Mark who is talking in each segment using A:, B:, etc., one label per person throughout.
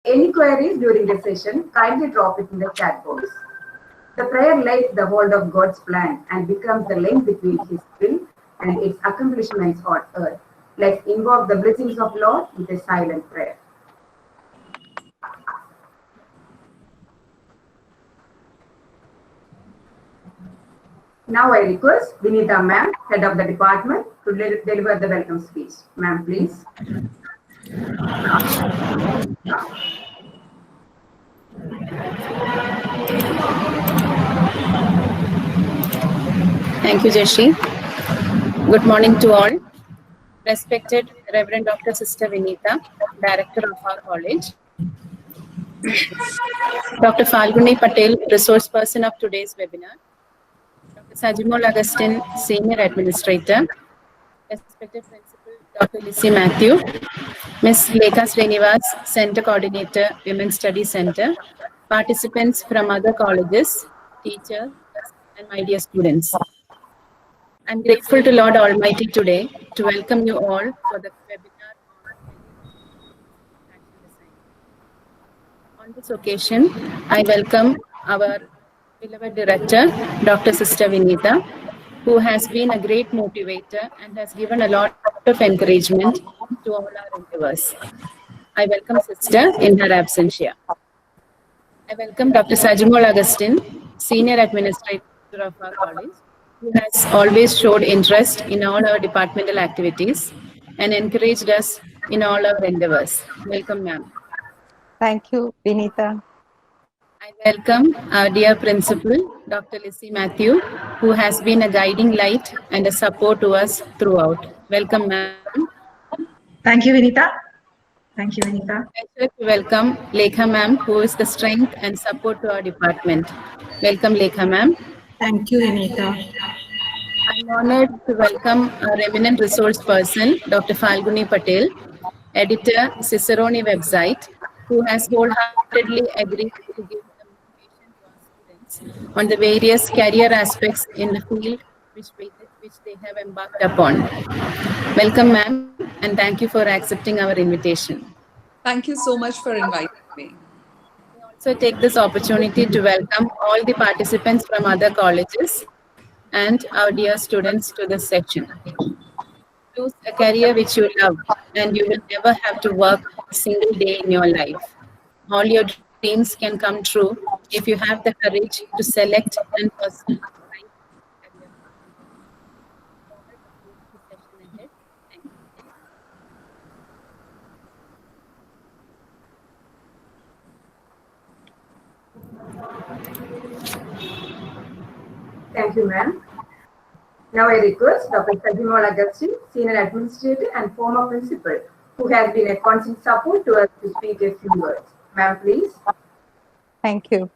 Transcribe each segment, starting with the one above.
A: Any queries during the session, kindly drop it in the chat box. The prayer lays the hold of God's plan and becomes the link between His will and its accomplishments on earth. Let's invoke the blessings of Lord with a silent prayer. Now I request Vinita ma'am, head of the department, to deliver the welcome speech. Ma'am, please.
B: Thank you, Jashi. Good morning to all. Respected Reverend Dr. Sister Vinita, Director of our college. Dr. Falguni Patel, resource person of today's webinar. Dr. Sajimol Augustine, Senior Administrator. Respected Principal Dr. Lissy Matthew. Ms. Lekha Srinivas, Center Coordinator, Women's Studies Center. Participants from other colleges, teachers, and my dear students. I'm grateful to Lord Almighty today to welcome you all for the webinar on fashion design. On this occasion, I welcome our beloved director, Dr. Sister Vinita, who has been a great motivator and has given a lot of encouragement to all our endeavors. I welcome Sister in her absentia. I welcome Dr. Sajimol Augustine, Senior Administrator of our college, who has always showed interest in all our departmental activities and encouraged us in all our endeavors. Welcome, ma'am.
C: Thank you, Vinita.
B: I welcome our dear principal, Dr. Lissy Matthew, who has been a guiding light and a support to us throughout. Welcome, ma'am.
D: Thank you, Vinita. Thank you, Vinita.
B: I should welcome Lekha ma'am, who is the strength and support to our department. Welcome, Lekha ma'am.
D: Thank you, Vinita.
B: I'm honored to welcome our eminent resource person, Dr. Falguni Patel, editor, Cicerone website, who has wholeheartedly agreed to give the motivation to our students on the various career aspects in the field which they have embarked upon. Welcome, ma'am, and thank you for accepting our invitation.
E: Thank you so much for inviting me.
B: I also take this opportunity to welcome all the participants from other colleges and our dear students to this section. Choose a career which you love and you will never have to work a single day in your life. All your dreams can come true if you have the courage to select and pursue the right career. Thank you.
A: Thank you, ma'am. Now I request Dr. Sajimol Augustine, Senior Administrator and former Principal, who has been a constant support to us, to speak a few words. Ma'am, please.
C: Thank you.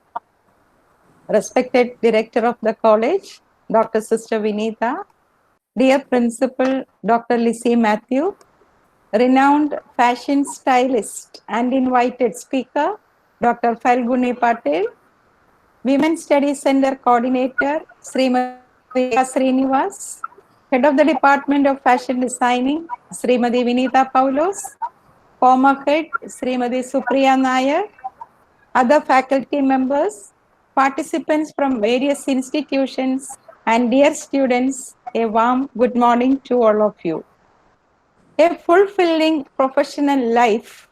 C: Respected Director of the College, Dr. Sister Vinita, dear Principal, Dr. Lissy Matthew, renowned fashion stylist and invited speaker, Dr. Falguni Patel, Women's Studies Center Coordinator, Srimati Srinivas, Head of the Department of Fashion Designing, Srimati Vinita Paulos, former Head, Srimati Supriya Nair, other faculty members, participants from various institutions, and dear students, a warm good morning to all of you. A fulfilling professional life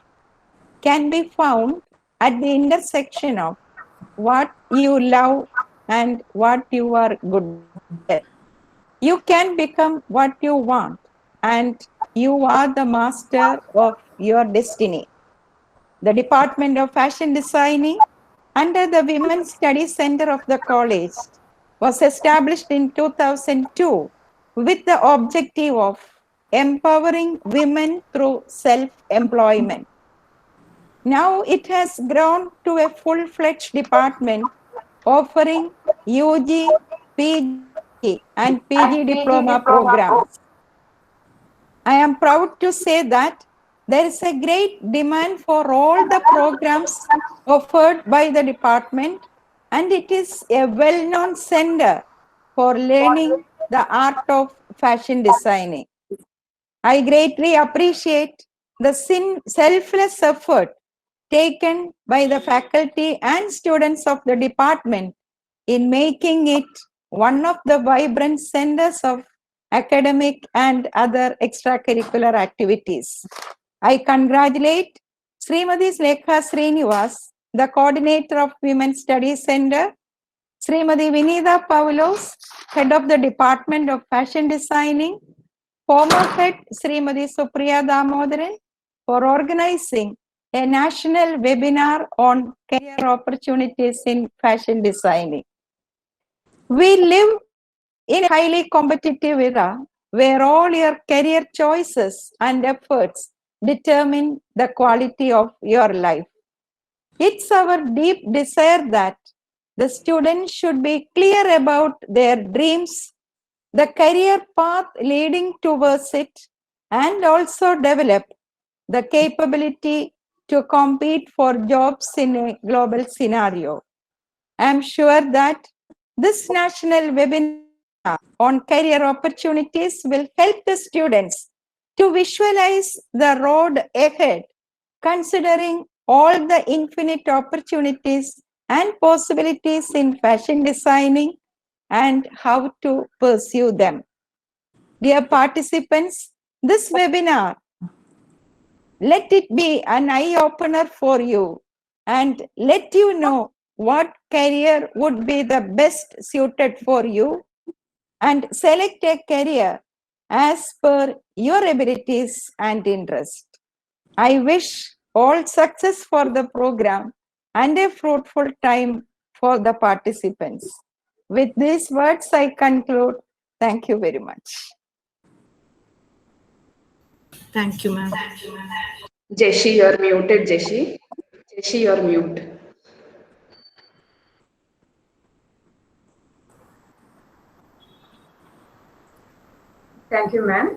C: can be found at the intersection of what you love and what you are good at. You can become what you want, and you are the master of your destiny. The Department of Fashion Designing, under the Women's Studies Center of the college, was established in 2002 with the objective of empowering women through self-employment. Now it has grown to a full-fledged department offering UG, PG, and PG diploma programs. I am proud to say that there is a great demand for all the programs offered by the department, and it is a well-known center for learning the art of fashion designing. I greatly appreciate the selfless effort taken by the faculty and students of the department in making it one of the vibrant centers of academic and other extracurricular activities. I congratulate Srimati Lekha Srinivas, the coordinator of Women's Studies Center, Srimati Vinitha Paulos, head of the Department of Fashion Designing, former head Srimati Supriya Damodaran, for organizing a national webinar on career opportunities in fashion designing. We live in a highly competitive era where all your career choices and efforts determine the quality of your life. It's our deep desire that the students should be clear about their dreams, the career path leading towards it, and also develop the capability to compete for jobs in a global scenario. I'm sure that this national webinar on career opportunities will help the students to visualize the road ahead, considering all the infinite opportunities and possibilities in fashion designing and how to pursue them. Dear participants, this webinar, let it be an eye-opener for you and let you know what career would be the best suited for you, and select a career as per your abilities and interest. I wish all success for the program and a fruitful time for the participants. With these words, I conclude. Thank you very much.
D: Thank you, ma'am.
A: Jeshi, you're muted, Jeshi. Jeshi, you're mute. Thank you, ma'am.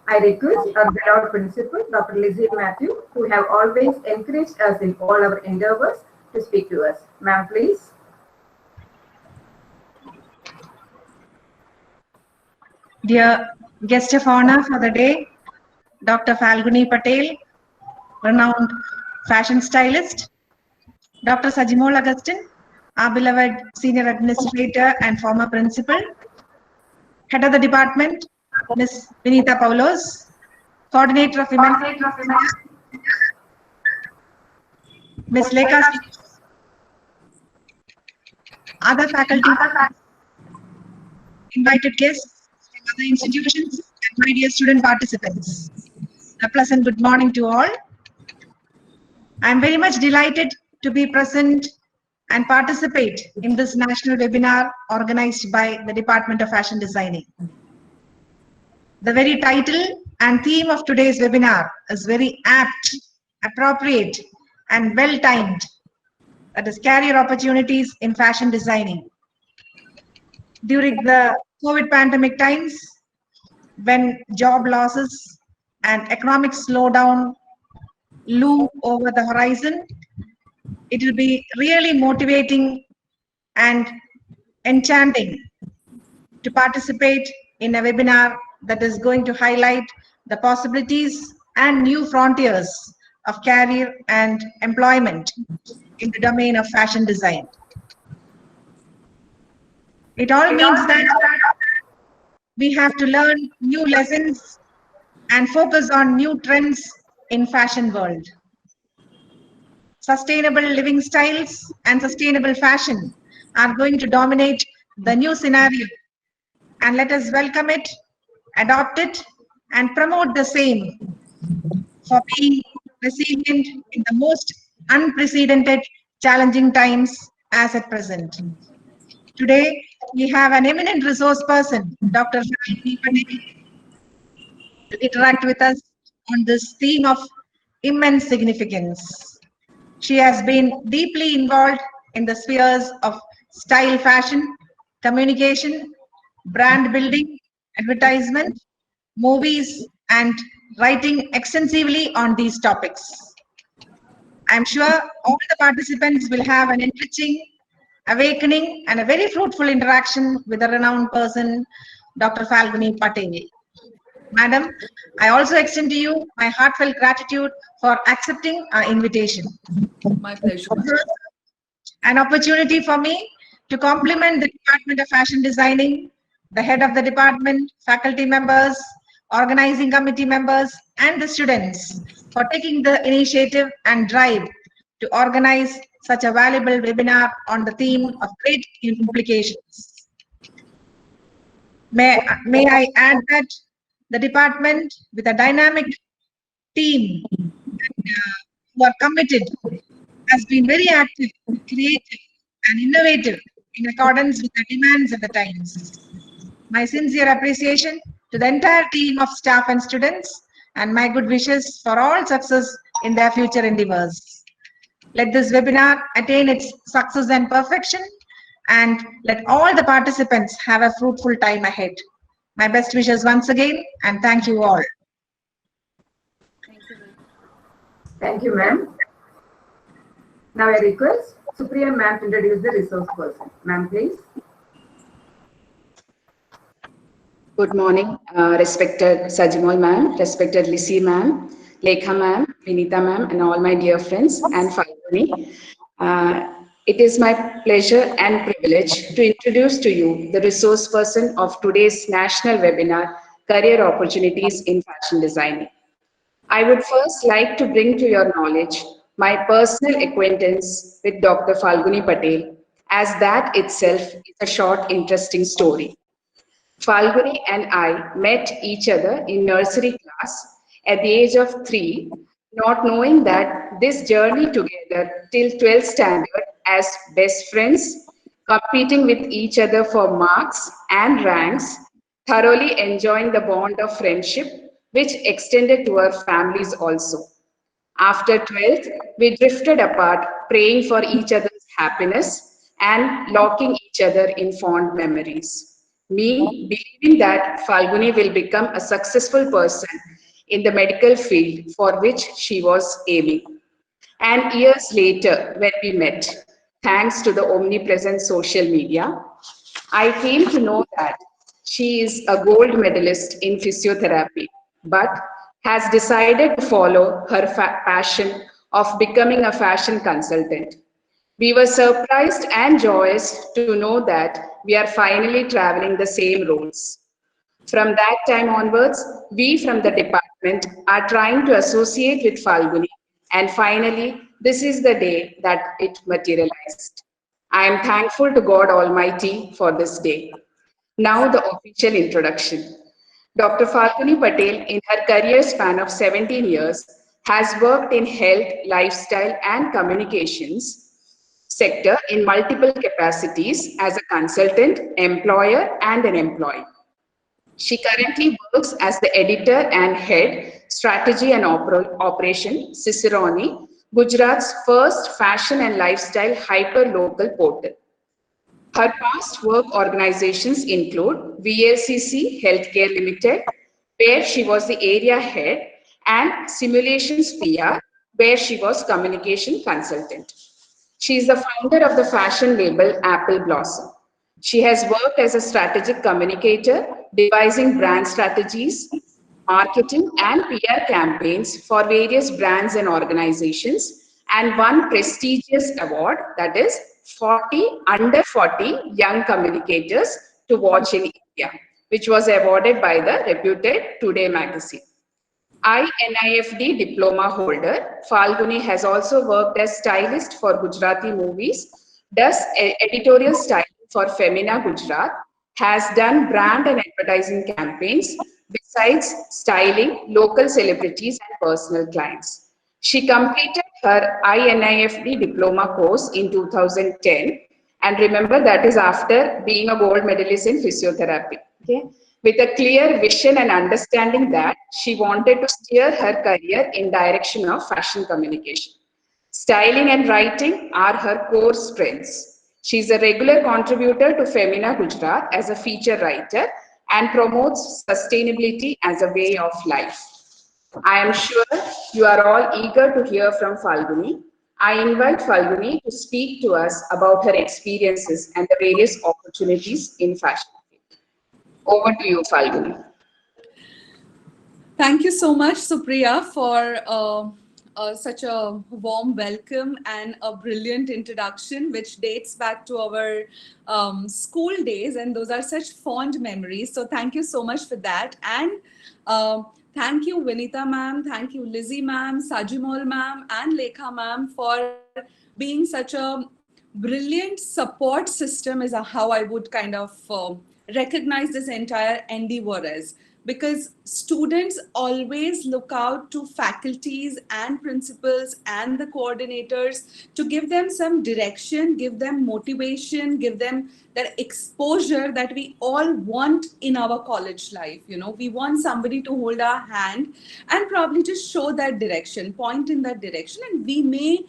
A: I request our beloved principal, Dr. Lizzie Matthew, who have always encouraged us in all our endeavors, to speak to us. Ma'am, please.
D: Dear guest of honor for the day, Dr. Falguni Patel, renowned fashion stylist, Dr. Sajimol Augustine, our beloved senior administrator and former principal, head of the department, Ms. Vinitha Paulos, coordinator of women, Ms. Lekha, other faculty, invited guests from other institutions, and my dear student participants. A pleasant good morning to all. I am very much delighted to be present and participate in this national webinar organized by the Department of Fashion Designing. The very title and theme of today's webinar is very apt, appropriate, and well-timed. That is career opportunities in fashion designing. During the COVID pandemic times, when job losses and economic slowdown loom over the horizon, it will be really motivating and enchanting to participate in a webinar that is going to highlight the possibilities and new frontiers of career and employment in the domain of fashion design. It all means that we have to learn new lessons and focus on new trends in fashion world. Sustainable living styles and sustainable fashion are going to dominate the new scenario, and let us welcome it, adopt it, and promote the same for being resilient in the most unprecedented challenging times as at present. Today, we have an eminent resource person, Dr. Falguni Patel, to interact with us on this theme of immense significance. She has been deeply involved in the spheres of style fashion, communication, brand building, advertisement, movies, and writing extensively on these topics. I'm sure all the participants will have an enriching, awakening, and a very fruitful interaction with the renowned person, Dr. Falguni Patel. Madam, I also extend to you my heartfelt gratitude for accepting our invitation.
E: My pleasure.
D: An opportunity for me to compliment the Department of Fashion Designing, the head of the department, faculty members, organizing committee members, and the students for taking the initiative and drive to organize such a valuable webinar on the theme of great implications. May I add that the department with a dynamic team who are committed has been very active, creative, and innovative in accordance with the demands of the times. My sincere appreciation to the entire team of staff and students, and my good wishes for all success in their future endeavors. Let this webinar attain its success and perfection, and let all the participants have a fruitful time ahead. My best wishes once again, and thank you all.
B: Thank you, ma'am.
A: Thank you, ma'am. Now I request Supriya ma'am to introduce the resource person. Ma'am, please.
F: Good morning, respected Sajimol ma'am, respected Lissy ma'am, Lekha ma'am, Vinita ma'am, and all my dear friends and Falguni. It is my pleasure and privilege to introduce to you the resource person of today's national webinar, Career Opportunities in Fashion Designing. I would first like to bring to your knowledge my personal acquaintance with Dr. Falguni Patel, as that itself is a short, interesting story. Falguni and I met each other in nursery class at the age of 3, not knowing that this journey together till 12th standard as best friends, competing with each other for marks and ranks, thoroughly enjoying the bond of friendship which extended to our families also. After 12th, we drifted apart, praying for each other's happiness and locking each other in fond memories. Me, believing that Falguni will become a successful person in the medical field for which she was aiming. And years later, when we met, thanks to the omnipresent social media, I came to know that she is a gold medalist in physiotherapy, but has decided to follow her passion of becoming a fashion consultant. We were surprised and joyous to know that we are finally traveling the same roads. From that time onwards, we from the department are trying to associate with Falguni, and finally, this is the day that it materialized. I am thankful to God Almighty for this day. Now the official introduction. Dr. Falguni Patel, in her career span of 17 years, has worked in health, lifestyle, and communications sector in multiple capacities as a consultant, employer, and an employee. She currently works as the editor and head, strategy and operation, Cicerone, Gujarat's first fashion and lifestyle hyper-local portal. Her past work organizations include VLCC Healthcare Limited, where she was the area head, and Simulations PR, where she was communication consultant. She is the founder of the fashion label Apple Blossom. She has worked as a strategic communicator, devising brand strategies, marketing and PR campaigns for various brands and organizations, and won prestigious award, that is 40 under 40 young communicators to watch in India, which was awarded by the reputed Today magazine. INIFD diploma holder, Falguni has also worked as stylist for Gujarati movies, does editorial styling for Femina Gujarat, has done brand and advertising campaigns, besides styling local celebrities and personal clients. She completed her INIFD diploma course in 2010, and remember that is after being a gold medalist in physiotherapy. Okay? With a clear vision and understanding that she wanted to steer her career in direction of fashion communication. Styling and writing are her core strengths. She is a regular contributor to Femina Gujarat as a feature writer and promotes sustainability as a way of life. I am sure you are all eager to hear from Falguni. I invite Falguni to speak to us about her experiences and the various opportunities in fashion. Over to you, Falguni.
E: Thank you so much, Supriya, for such a warm welcome and a brilliant introduction, which dates back to our school days. And those are such fond memories. So thank you so much for that. And thank you, Vinita ma'am. Thank you, Lizzie ma'am, Sajimol ma'am, and Lekha ma'am for being such a brilliant support system is how I would kind of recognize this entire endeavor as, because students always look out to faculties and principals and the coordinators to give them some direction, give them motivation, give them that exposure that we all want in our college life. You know, we want somebody to hold our hand and probably just show that direction, point in that direction, and we may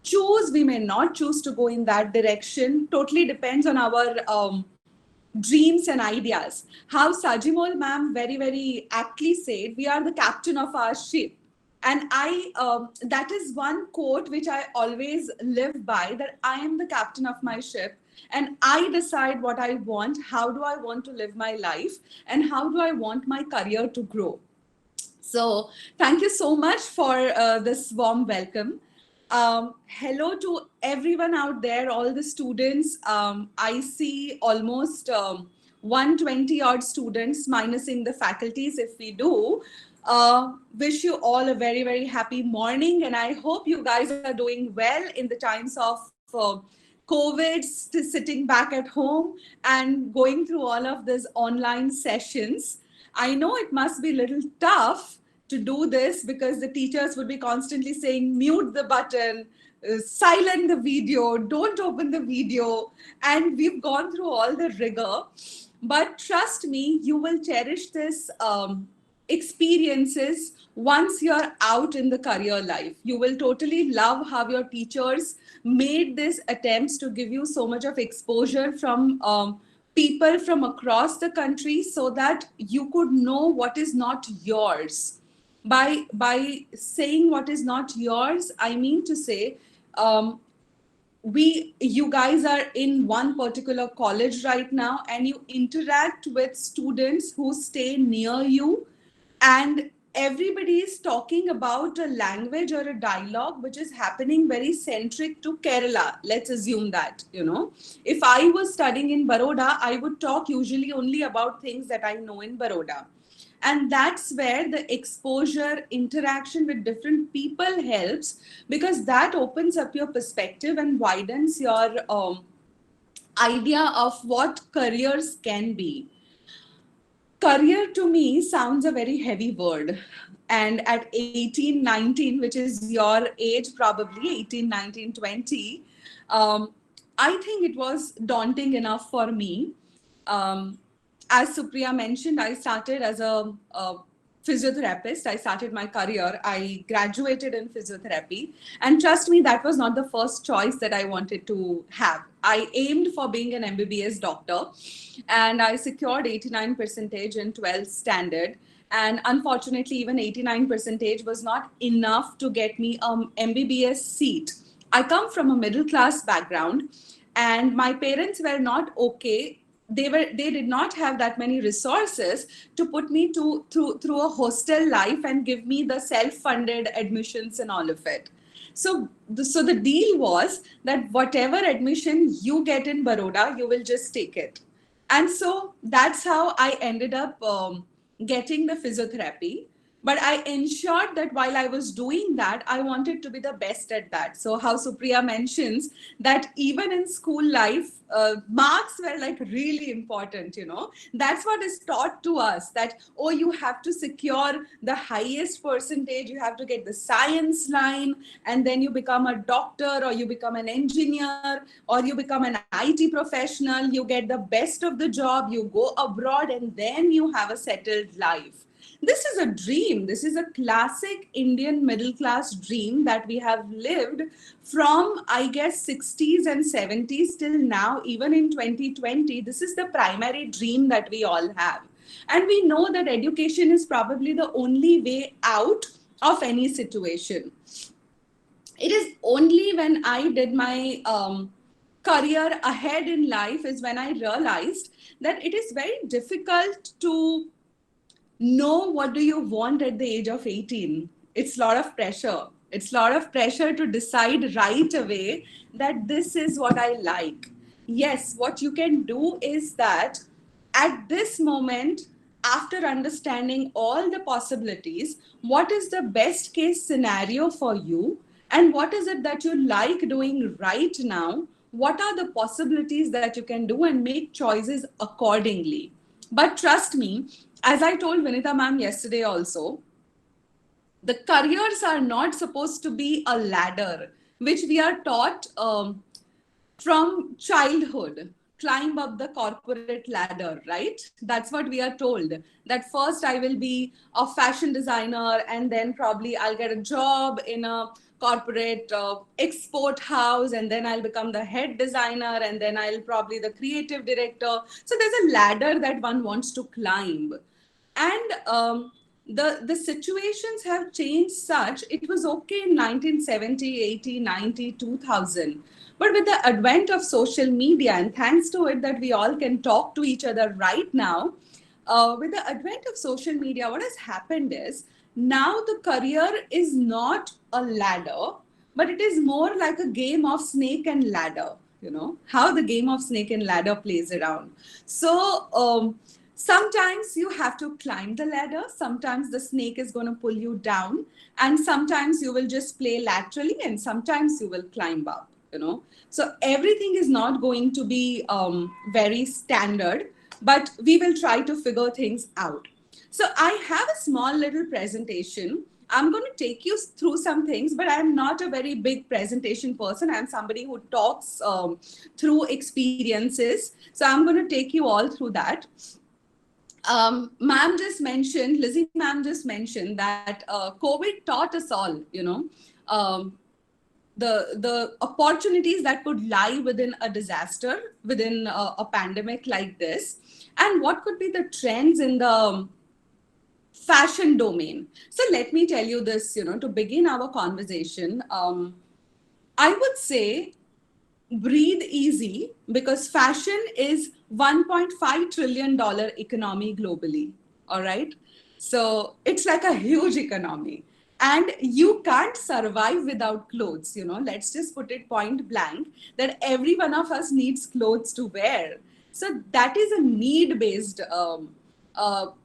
E: choose, we may not choose to go in that direction. Totally depends on our dreams and ideas. How Sajimol ma'am very, very aptly said, we are the captain of our ship. And that is one quote which I always live by, that I am the captain of my ship and I decide what I want, how do I want to live my life, and how do I want my career to grow. So thank you so much for this warm welcome. Hello to everyone out there, all the students. I see almost 120 odd students, minusing the faculties if we do. Wish you all a very, very happy morning. And I hope you guys are doing well in the times of COVID, sitting back at home and going through all of these online sessions. I know it must be a little tough to do this because the teachers would be constantly saying, mute the button, silent the video, don't open the video. And we've gone through all the rigor. But trust me, you will cherish this experiences once you're out in the career life. You will totally love how your teachers made these attempts to give you so much of exposure from people from across the country so that you could know what is not yours. By saying what is not yours, I mean to say, you guys are in one particular college right now and you interact with students who stay near you, and everybody is talking about a language or a dialogue which is happening very centric to Kerala. Let's assume that, you know, if I was studying in Baroda, I would talk usually only about things that I know in Baroda. And that's where the exposure, interaction with different people helps, because that opens up your perspective and widens your idea of what careers can be. Career to me sounds a very heavy word. And at 18, 19, which is your age, probably 18, 19, 20, I think it was daunting enough for me. As Supriya mentioned, I started as a physiotherapist. I started my career. I graduated in physiotherapy. And trust me, that was not the first choice that I wanted to have. I aimed for being an MBBS doctor, and I secured 89% in 12th standard. And unfortunately, even 89% was not enough to get me an MBBS seat. I come from a middle class background, and my parents were not okay. They did not have that many resources to put me through a hostel life and give me the self-funded admissions and all of it. So the deal was that whatever admission you get in Baroda, you will just take it. And so that's how I ended up getting the physiotherapy. But I ensured that while I was doing that, I wanted to be the best at that. So how Supriya mentions that even in school life, marks were like really important, you know. That's what is taught to us, that, oh, you have to secure the highest percentage, you have to get the science line, and then you become a doctor, or you become an engineer, or you become an IT professional, you get the best of the job, you go abroad, and then you have a settled life. This is a dream. This is a classic Indian middle class dream that we have lived from, I guess, 60s and 70s till now, even in 2020. This is the primary dream that we all have. And we know that education is probably the only way out of any situation. It is only when I did my career ahead in life is when I realized that it is very difficult to know what do you want at the age of 18. It's a lot of pressure. It's a lot of pressure to decide right away that this is what I like. Yes, what you can do is that at this moment, after understanding all the possibilities, what is the best case scenario for you? And what is it that you like doing right now? What are the possibilities that you can do, and make choices accordingly? But trust me, as I told Vinita ma'am yesterday also, the careers are not supposed to be a ladder, which we are taught from childhood. Climb up the corporate ladder, right? That's what we are told. That first I will be a fashion designer, and then probably I'll get a job in a corporate export house, and then I'll become the head designer, and then I'll probably the creative director. So there's a ladder that one wants to climb. And the situations have changed such, it was okay in 1970, 80, 90, 2000. But with the advent of social media, and thanks to it that we all can talk to each other right now, with the advent of social media, what has happened is now the career is not a ladder, but it is more like a game of snake and ladder. You know how the game of snake and ladder plays around. So sometimes you have to climb the ladder, sometimes the snake is going to pull you down, and sometimes you will just play laterally, and sometimes you will climb up. So everything is not going to be very standard, but we will try to figure things out. So I have a small little presentation. I'm going to take you through some things, but I'm not a very big presentation person. I'm somebody who talks through experiences. So I'm going to take you all through that. Ma'am just mentioned, Lizzie ma'am just mentioned that COVID taught us all, the opportunities that could lie within a disaster, within a pandemic like this, and what could be the trends in the fashion domain. So let me tell you this, to begin our conversation, I would say breathe easy, because fashion is $1.5 trillion economy globally. All right. So it's like a huge economy, and you can't survive without clothes. Let's just put it point blank that every one of us needs clothes to wear. So that is a need based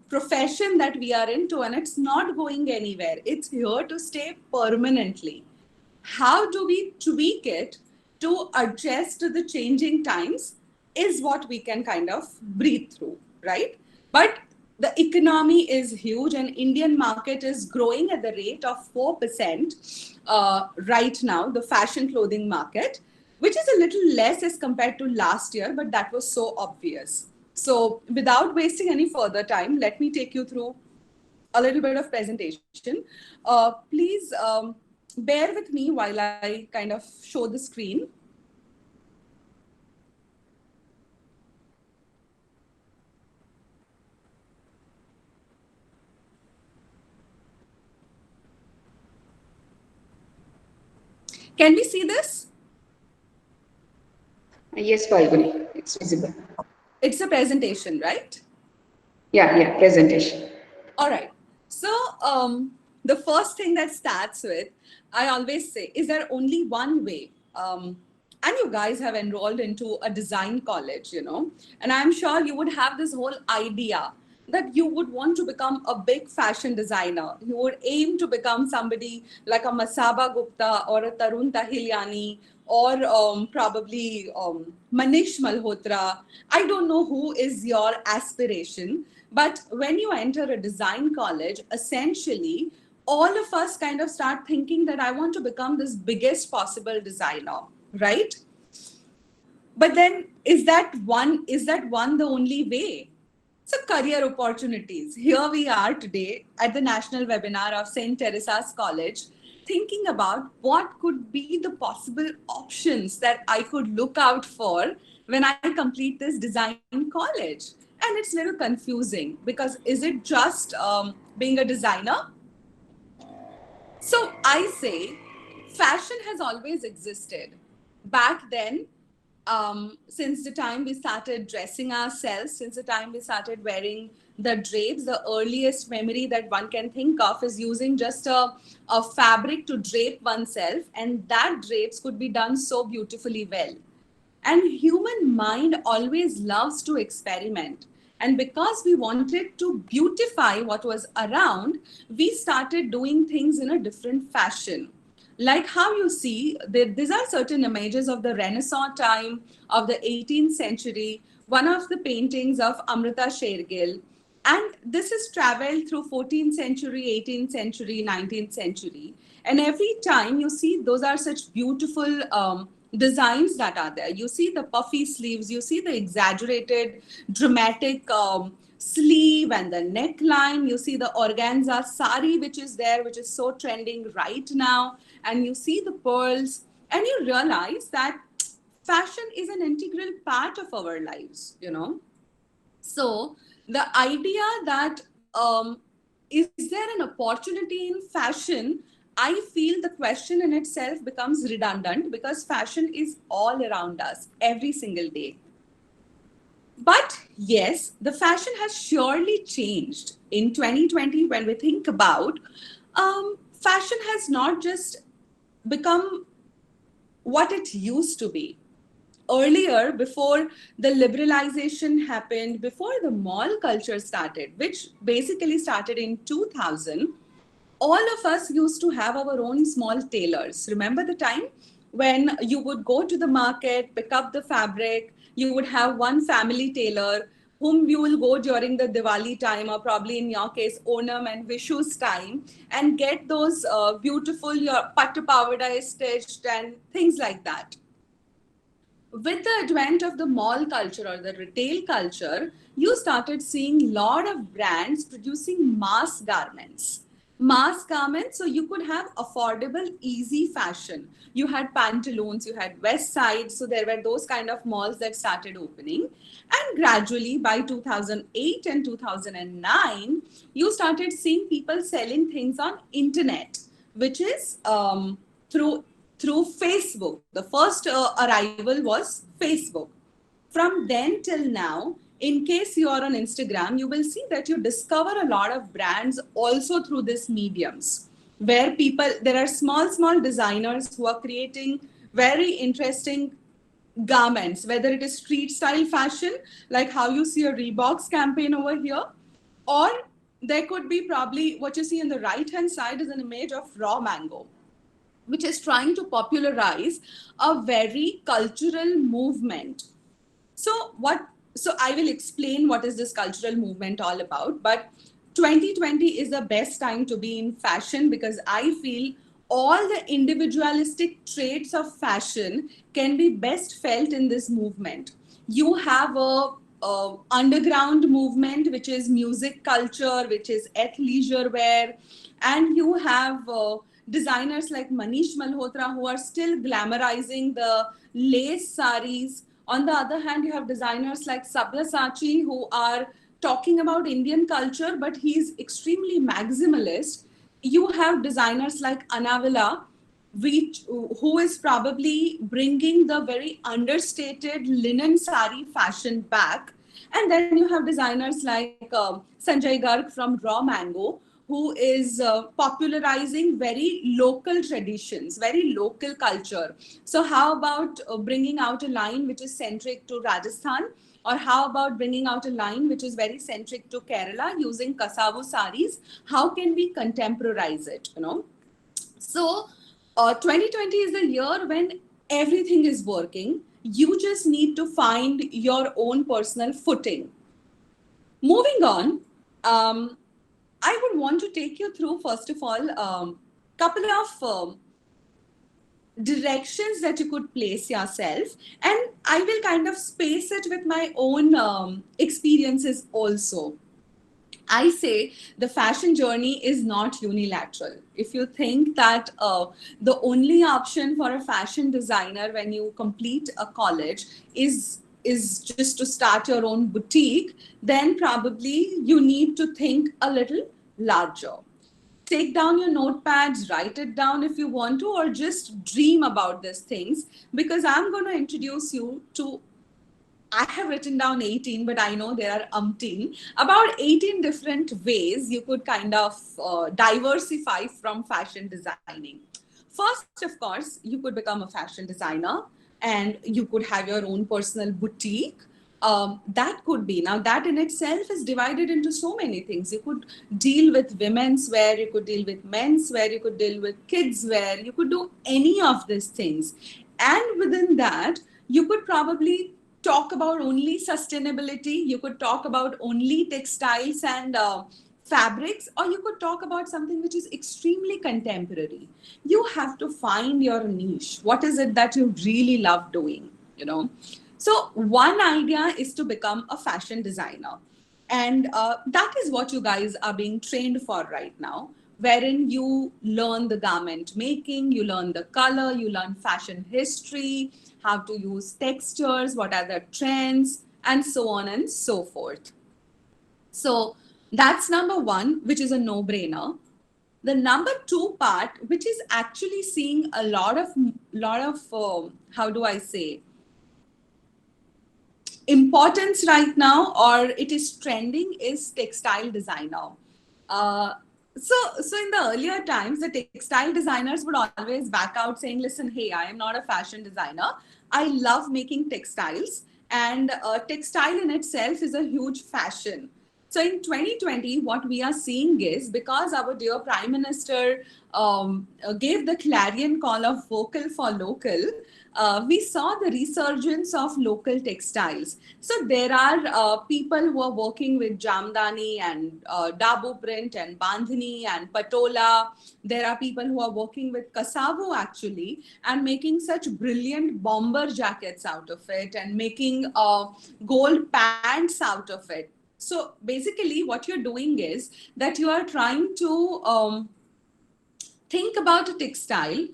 E: profession that we are into, and it's not going anywhere. It's here to stay permanently. How do we tweak it to adjust to the changing times is what we can kind of breathe through, right? But the economy is huge, and Indian market is growing at the rate of 4% right now, the fashion clothing market, which is a little less as compared to last year, but that was so obvious. So without wasting any further time, let me take you through a little bit of presentation. Please bear with me while I kind of show the screen. Can we see this?
F: Yes, Falguni, it's visible.
E: It's a presentation, right?
F: Yeah, presentation.
E: All right. So the first thing that starts with, I always say, is there only one way? And you guys have enrolled into a design college, and I'm sure you would have this whole idea that you would want to become a big fashion designer. You would aim to become somebody like a Masaba Gupta or a Tarun Tahilyani, or probably Manish Malhotra. I don't know who is your aspiration, but when you enter a design college, essentially, all of us kind of start thinking that I want to become this biggest possible designer, right? But then is that one the only way? So career opportunities. Here we are today at the national webinar of St. Teresa's College, thinking about what could be the possible options that I could look out for when I complete this design college. And it's a little confusing, because is it just being a designer? So I say fashion has always existed. Back then, since the time we started dressing ourselves, since the time we started wearing the drapes. The earliest memory that one can think of is using just a fabric to drape oneself, and that drapes could be done so beautifully well. And human mind always loves to experiment. And because we wanted to beautify what was around, we started doing things in a different fashion. Like how you see, these are certain images of the Renaissance time, of the 18th century, one of the paintings of Amrita Shergill. And this is traveled through 14th century, 18th century, 19th century. And every time you see, those are such beautiful designs that are there. You see the puffy sleeves, you see the exaggerated, dramatic sleeve and the neckline. You see the organza sari, which is there, which is so trending right now. And you see the pearls, and you realize that fashion is an integral part of our lives, you know. So the idea that is there an opportunity in fashion, I feel the question in itself becomes redundant, because fashion is all around us every single day. But yes, the fashion has surely changed. In 2020, when we think about, fashion has not just become what it used to be. Earlier, before the liberalization happened, before the mall culture started, which basically started in 2000, all of us used to have our own small tailors. Remember the time when you would go to the market, pick up the fabric, you would have one family tailor whom you will go during the Diwali time, or probably in your case, Onam and Vishu's time, and get those beautiful your pattu pavadai stitched and things like that. With the advent of the mall culture or the retail culture, you started seeing a lot of brands producing mass garments. Mass garments, so you could have affordable, easy fashion. You had pantaloons, you had West Side, so there were those kind of malls that started opening. And gradually, by 2008 and 2009, you started seeing people selling things on internet, which is through Facebook. The first arrival was Facebook. From then till now, in case you are on Instagram, you will see that you discover a lot of brands also through these mediums, where there are small designers who are creating very interesting garments, whether it is street style fashion, like how you see a Reebok's campaign over here, or there could be probably what you see on the right hand side is an image of raw mango, which is trying to popularize a very cultural movement. So I will explain what is this cultural movement all about. But 2020 is the best time to be in fashion, because I feel all the individualistic traits of fashion can be best felt in this movement. You have a underground movement, which is music culture, which is athleisure wear, and you have designers like Manish Malhotra who are still glamorizing the lace saris. On the other hand, you have designers like Sabyasachi who are talking about Indian culture, but he's extremely maximalist. You have designers like Anavila, who is probably bringing the very understated linen sari fashion back. And then you have designers like Sanjay Garg from Raw Mango, who is popularizing very local traditions, very local culture. So how about bringing out a line which is centric to Rajasthan? Or how about bringing out a line which is very centric to Kerala using Kasavu saris? How can we contemporize it, you know? So 2020 is the year when everything is working. You just need to find your own personal footing. Moving on, I would want to take you through, first of all, couple of directions that you could place yourself, and I will kind of space it with my own experiences also. I say the fashion journey is not unilateral. If you think that the only option for a fashion designer when you complete a college is just to start your own boutique, then probably you need to think a little larger. Take down your notepads, write it down if you want to, or just dream about these things, because I'm going to introduce you to I have written down 18, but I know there are umpteen. About 18 different ways you could kind of diversify from fashion designing. First, of course, you could become a fashion designer and you could have your own personal boutique. That could be. Now, that in itself is divided into so many things. You could deal with women's wear, you could deal with men's wear, you could deal with kids' wear, you could do any of these things. And within that, you could probably talk about only sustainability, you could talk about only textiles and fabrics, or you could talk about something which is extremely contemporary. You have to find your niche. What is it that you really love doing, you know? So one idea is to become a fashion designer. And that is what you guys are being trained for right now, wherein you learn the garment making, you learn the color, you learn fashion history, how to use textures, what are the trends, and so on and so forth. So that's number one, which is a no-brainer. The number two part, which is actually seeing a lot of how do I say, importance right now, or it is trending, is textile designer. So in the earlier times, the textile designers would always back out saying, listen, hey, I am not a fashion designer. I love making textiles, and textile in itself is a huge fashion. So in 2020, what we are seeing is, because our dear Prime Minister gave the clarion call of vocal for local, we saw the resurgence of local textiles. So there are people who are working with Jamdani and Dabu print and Bandhani and Patola. There are people who are working with Kasavo actually and making such brilliant bomber jackets out of it and making gold pants out of it. So basically what you're doing is that you are trying to think about a textile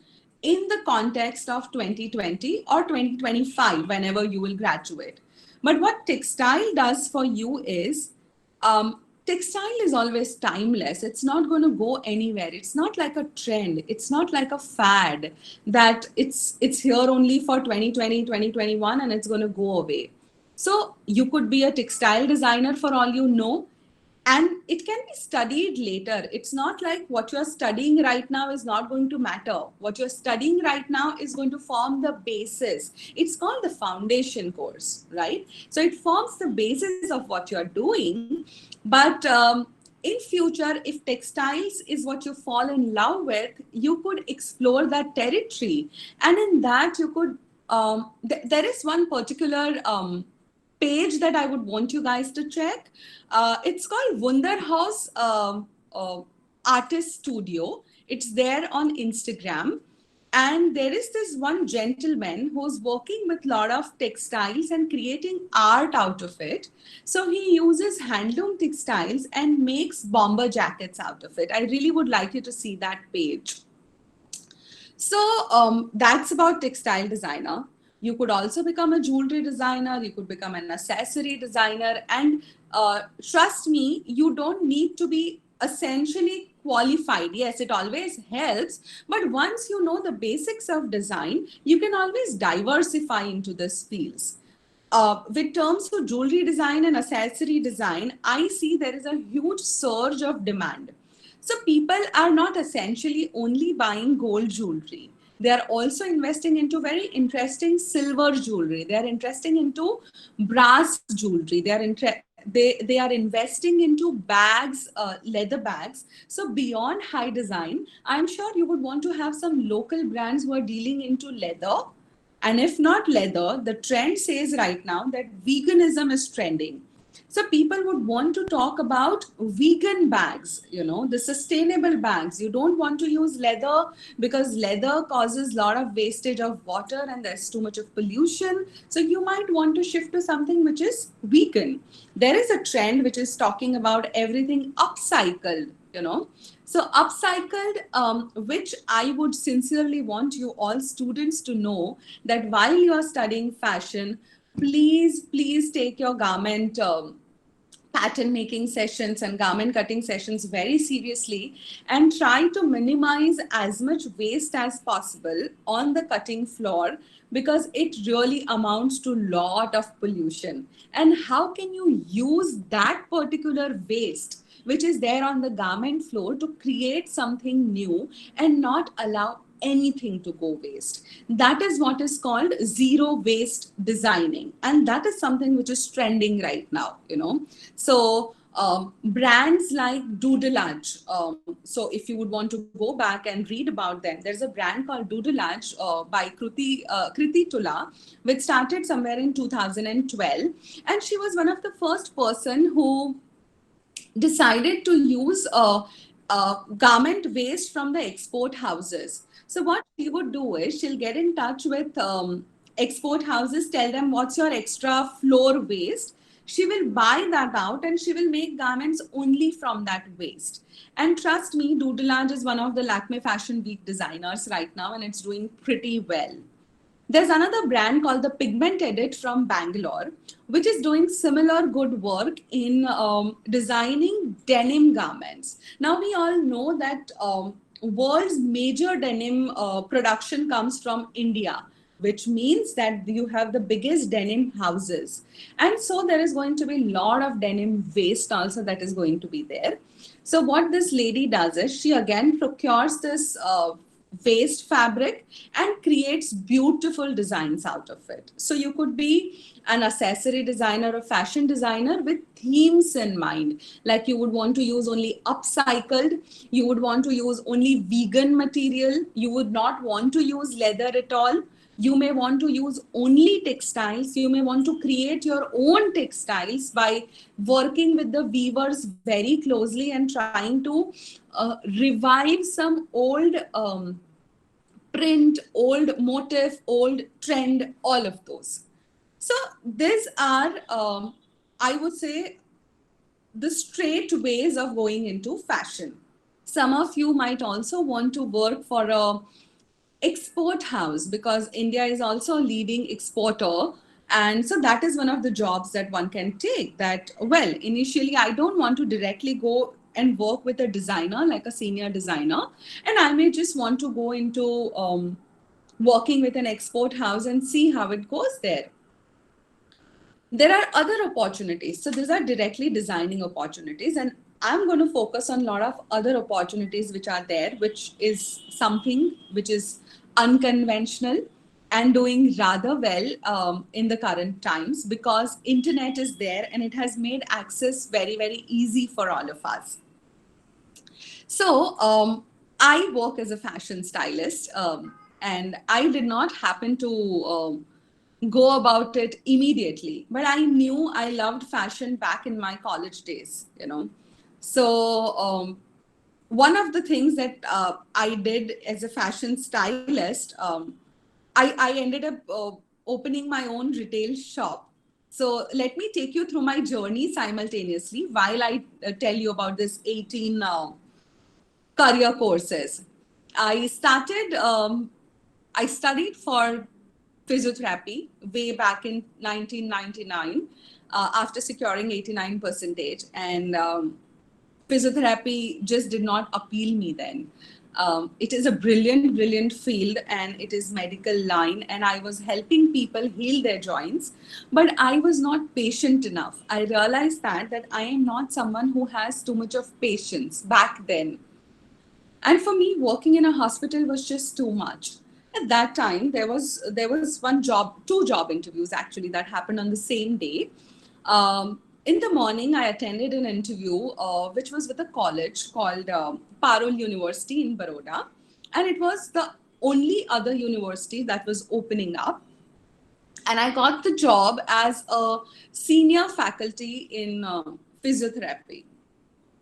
E: in the context of 2020 or 2025, whenever you will graduate. But what textile does for you is, textile is always timeless. It's not going to go anywhere. It's not like a trend. It's not like a fad that it's here only for 2020, 2021, and it's going to go away. So you could be a textile designer for all you know, and it can be studied later. It's not like what you're studying right now is not going to matter. What you're studying right now is going to form the basis. It's called the foundation course, right? So it forms the basis of what you're doing. But in future, if textiles is what you fall in love with, you could explore that territory. And in that, you could, there is one particular page that I would want you guys to check. It's called Wunderhaus Artist Studio. It's there on Instagram. And there is this one gentleman who's working with a lot of textiles and creating art out of it. So he uses handloom textiles and makes bomber jackets out of it. I really would like you to see that page. So that's about textile designer. You could also become a jewelry designer. You could become an accessory designer. And trust me, you don't need to be essentially qualified. Yes, it always helps. But once you know the basics of design, you can always diversify into these fields. With terms of jewelry design and accessory design, I see there is a huge surge of demand. So people are not essentially only buying gold jewelry. They are also investing into very interesting silver jewelry. They are investing into brass jewelry. They are investing into bags, leather bags. So beyond high design, I'm sure you would want to have some local brands who are dealing into leather. And if not leather, the trend says right now that veganism is trending. So people would want to talk about vegan bags, you know, the sustainable bags. You don't want to use leather because leather causes a lot of wastage of water and there's too much of pollution. So you might want to shift to something which is vegan. There is a trend which is talking about everything upcycled, you know. So upcycled, which I would sincerely want you all students to know that while you are studying fashion, please take your garment pattern making sessions and garment cutting sessions very seriously and try to minimize as much waste as possible on the cutting floor, because it really amounts to a lot of pollution. And how can you use that particular waste which is there on the garment floor to create something new and not allow anything to go waste? That is what is called zero waste designing, and that is something which is trending right now, so brands like Doodleage, so if you would want to go back and read about them, there's a brand called Doodleage by Kriti Tula, which started somewhere in 2012, and she was one of the first person who decided to use garment waste from the export houses. So what she would do is she'll get in touch with export houses, tell them what's your extra floor waste. She will buy that out and she will make garments only from that waste. And trust me, Doodleage is one of the Lakme Fashion Week designers right now, and it's doing pretty well. There's another brand called the Pigment Edit from Bangalore, which is doing similar good work in designing denim garments. Now, we all know that world's major denim production comes from India, which means that you have the biggest denim houses. And so there is going to be a lot of denim waste also that is going to be there. So what this lady does is she again procures this waste fabric and creates beautiful designs out of it. So you could be an accessory designer or fashion designer with themes in mind. Like you would want to use only upcycled, you would want to use only vegan material, you would not want to use leather at all. You may want to use only textiles. You may want to create your own textiles by working with the weavers very closely and trying to revive some old print, old motif, old trend, all of those. So these are, I would say, the straight ways of going into fashion. Some of you might also want to work for a export house, because India is also a leading exporter. And so that is one of the jobs that one can take. That, well, initially, I don't want to directly go and work with a designer, like a senior designer. And I may just want to go into working with an export house and see how it goes there. There are other opportunities. So these are directly designing opportunities. And I'm going to focus on a lot of other opportunities which are there, which is something which is unconventional and doing rather well in the current times, because internet is there and it has made access very, very easy for all of us. So I work as a fashion stylist, and I did not happen to go about it immediately, but I knew I loved fashion back in my college days, So one of the things that I did as a fashion stylist, I ended up opening my own retail shop. So let me take you through my journey simultaneously while I tell you about this 18 career courses. I studied for physiotherapy way back in 1999 after securing 89%, and physiotherapy just did not appeal me then. It is a brilliant field, and it is medical line, and I was helping people heal their joints, but I was not patient enough. I realized that I am not someone who has too much of patience back then. And for me, working in a hospital was just too much. At that time, there was two job interviews actually that happened on the same day. In the morning, I attended an interview which was with a college called Parul University in Baroda. And it was the only other university that was opening up. And I got the job as a senior faculty in physiotherapy.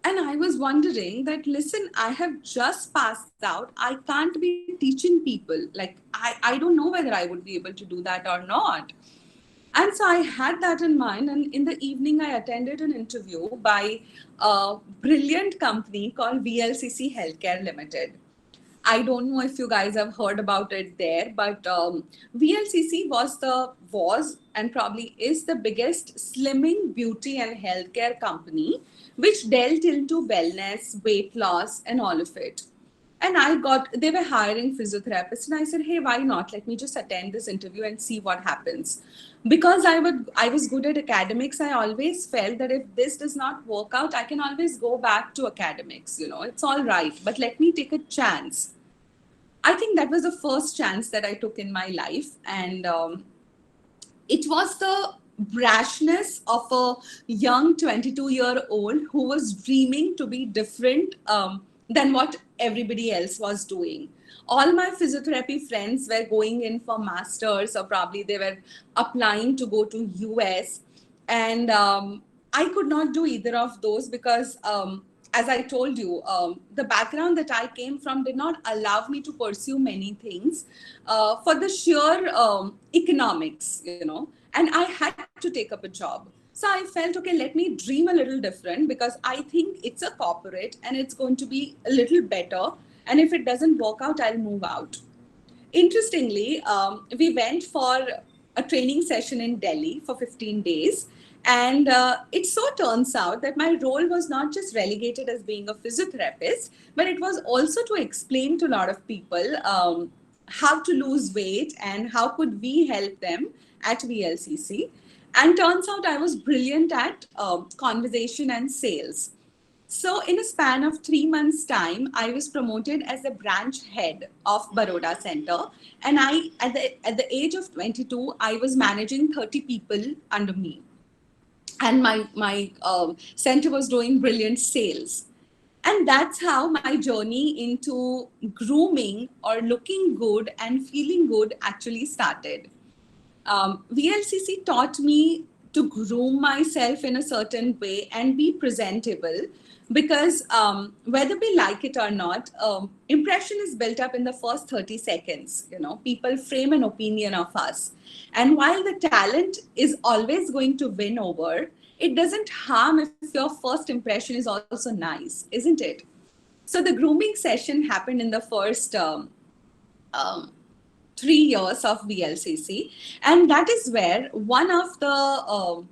E: And I was wondering that, listen, I have just passed out. I can't be teaching people. Like, I don't know whether I would be able to do that or not. And so I had that in mind. And in the evening, I attended an interview by a brilliant company called VLCC Healthcare Limited. I don't know if you guys have heard about it there, but VLCC was and probably is the biggest slimming, beauty and healthcare company which dealt into wellness, weight loss, and all of it. And they were hiring physiotherapists, and I said, hey, why not? Let me just attend this interview and see what happens. Because I was good at academics, I always felt that if this does not work out, I can always go back to academics. It's all right, but let me take a chance. I think that was the first chance that I took in my life. And it was the brashness of a young 22-year-old who was dreaming to be different than what everybody else was doing. All my physiotherapy friends were going in for masters, or probably they were applying to go to US. And I could not do either of those because as I told you, the background that I came from did not allow me to pursue many things for the sheer economics, and I had to take up a job. So I felt, okay, let me dream a little different, because I think it's a corporate and it's going to be a little better. And if it doesn't work out, I'll move out. Interestingly, we went for a training session in Delhi for 15 days. And it so turns out that my role was not just relegated as being a physiotherapist, but it was also to explain to a lot of people how to lose weight and how could we help them at VLCC. And turns out I was brilliant at conversation and sales. So in a span of 3 months' time, I was promoted as the branch head of Baroda Center. And at the age of 22, I was managing 30 people under me. And my center was doing brilliant sales. And that's how my journey into grooming or looking good and feeling good actually started. VLCC taught me to groom myself in a certain way and be presentable, because whether we like it or not, impression is built up in the first 30 seconds. People frame an opinion of us. And while the talent is always going to win over, it doesn't harm if your first impression is also nice, isn't it? So the grooming session happened in the first 3 years of VLCC. And that is where one of the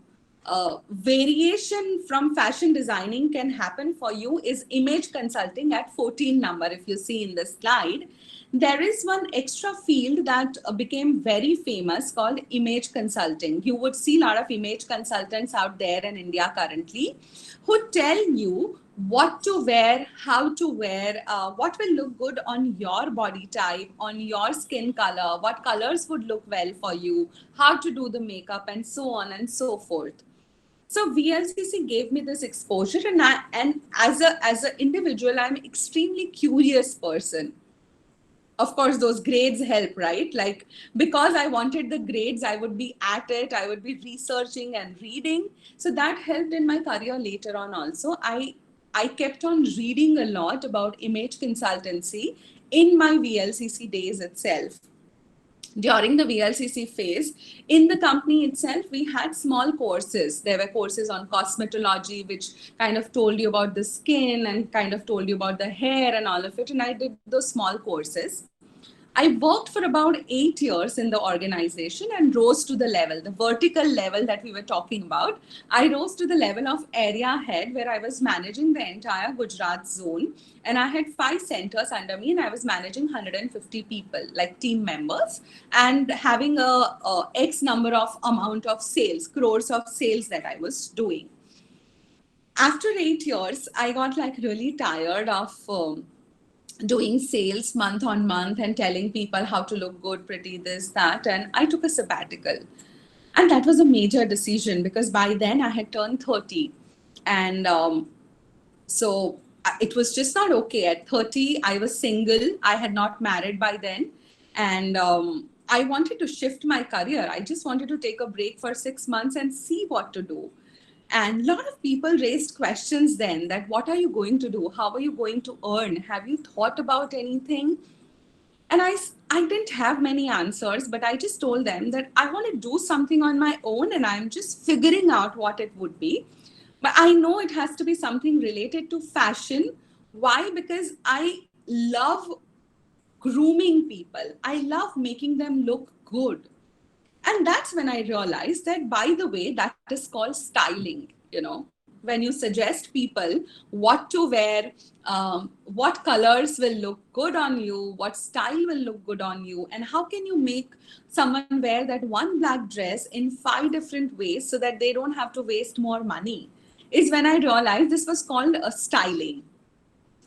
E: variation from fashion designing can happen for you is image consulting at 14 number. If you see in the slide, there is one extra field that became very famous called image consulting. You would see a lot of image consultants out there in India currently who tell you what to wear, how to wear, what will look good on your body type, on your skin color, what colors would look well for you, how to do the makeup, and so on and so forth. So VLCC gave me this exposure, and as an individual, I'm an extremely curious person. Of course, those grades help, right? Like, because I wanted the grades, I would be at it, I would be researching and reading. So that helped in my career later on also. I kept on reading a lot about image consultancy in my VLCC days itself. During the VLCC phase, in the company itself, we had small courses. There were courses on cosmetology, which kind of told you about the skin and kind of told you about the hair and all of it. And I did those small courses. I worked for about 8 years in the organization and rose to the level, the vertical level that we were talking about. I rose to the level of area head, where I was managing the entire Gujarat zone. And I had 5 centers under me, and I was managing 150 people, like team members, and having a X number of amount of sales, crores of sales that I was doing. After 8 years, I got like really tired of doing sales month on month and telling people how to look good, pretty, this, that. And I took a sabbatical. And that was a major decision, because by then I had turned 30. And so it was just not okay. At 30, I was single. I had not married by then. And I wanted to shift my career. I just wanted to take a break for 6 months and see what to do. And a lot of people raised questions then, that what are you going to do? How are you going to earn? Have you thought about anything? And I didn't have many answers, but I just told them that I want to do something on my own, and I'm just figuring out what it would be. But I know it has to be something related to fashion. Why? Because I love grooming people. I love making them look good. And that's when I realized that, by the way, that is called styling, when you suggest people what to wear, what colors will look good on you, what style will look good on you, and how can you make someone wear that one black dress in 5 different ways so that they don't have to waste more money, is when I realized this was called a styling.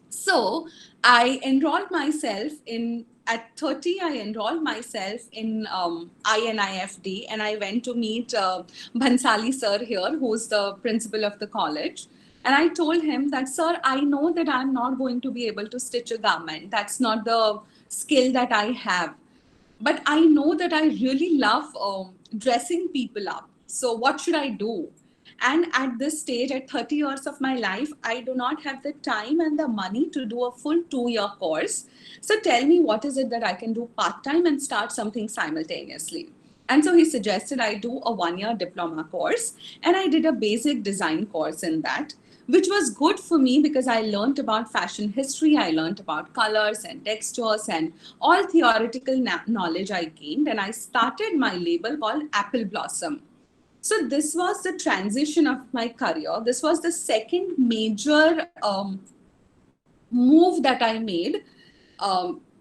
E: So I enrolled myself at 30, I enrolled myself in INIFD, and I went to meet Bhansali sir here, who's the principal of the college. And I told him that, sir, I know that I'm not going to be able to stitch a garment. That's not the skill that I have. But I know that I really love dressing people up. So what should I do? And at this stage, at 30 years of my life, I do not have the time and the money to do a full 2-year course. So tell me, what is it that I can do part-time and start something simultaneously? And so he suggested I do a 1-year diploma course. And I did a basic design course in that, which was good for me because I learned about fashion history. I learned about colors and textures and all theoretical knowledge I gained. And I started my label called Apple Blossom. So this was the transition of my career. This was the second major move that I made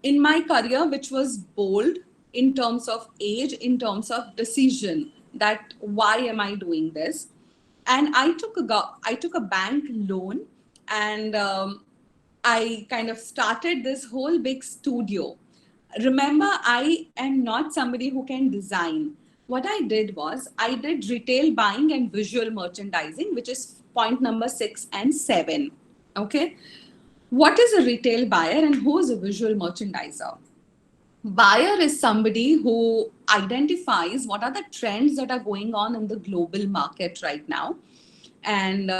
E: in my career, which was bold in terms of age, in terms of decision, that why am I doing this? And I took a bank loan, and I kind of started this whole big studio. Remember, I am not somebody who can design. What I did was I did retail buying and visual merchandising, which is point number 6 and 7. Okay. What is a retail buyer and who is a visual merchandiser? Buyer is somebody who identifies what are the trends that are going on in the global market right now. And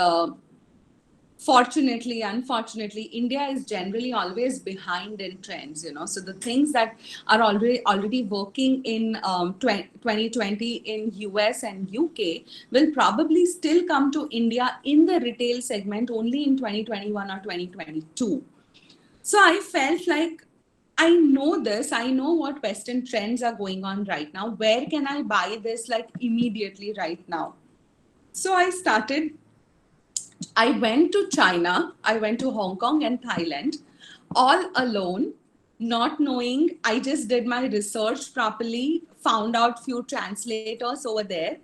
E: fortunately, unfortunately, India is generally always behind in trends, So the things that are already working in 2020 in US and UK will probably still come to India in the retail segment only in 2021 or 2022. So I felt like, I know this, I know what Western trends are going on right now. Where can I buy this like immediately right now? So I went to China, I went to Hong Kong and Thailand, all alone, not knowing. I just did my research properly, found out few translators over there.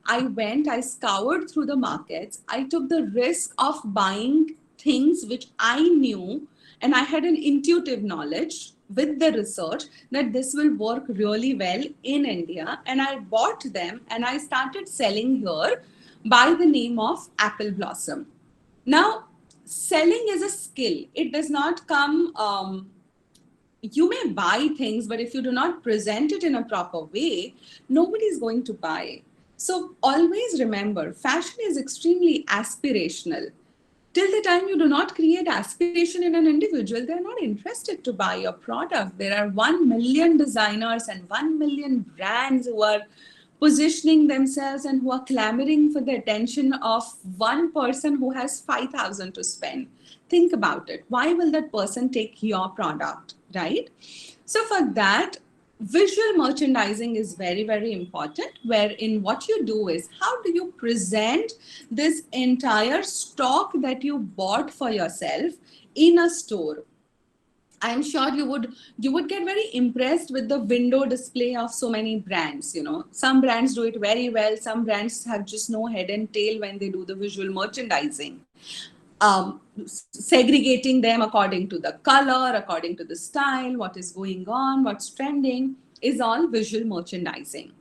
E: I scoured through the markets. I took the risk of buying things which I knew, and I had an intuitive knowledge with the research that this will work really well in India. And I bought them and I started selling here by the name of Apple Blossom. Now, selling is a skill. It does not come, you may buy things, but if you do not present it in a proper way, nobody is going to buy. So always remember, fashion is extremely aspirational. Till the time you do not create aspiration in an individual, they're not interested to buy your product. There are 1 million designers and 1 million brands who are positioning themselves and who are clamoring for the attention of one person who has 5,000 to spend. Think about it. Why will that person take your product, right? So for that, visual merchandising is very, very important, wherein what you do is, how do you present this entire stock that you bought for yourself in a store? I'm sure you would get very impressed with the window display of so many brands. Some brands do it very well. Some brands have just no head and tail when they do the visual merchandising. Segregating them according to the color, according to the style, what is going on, what's trending, is all visual merchandising.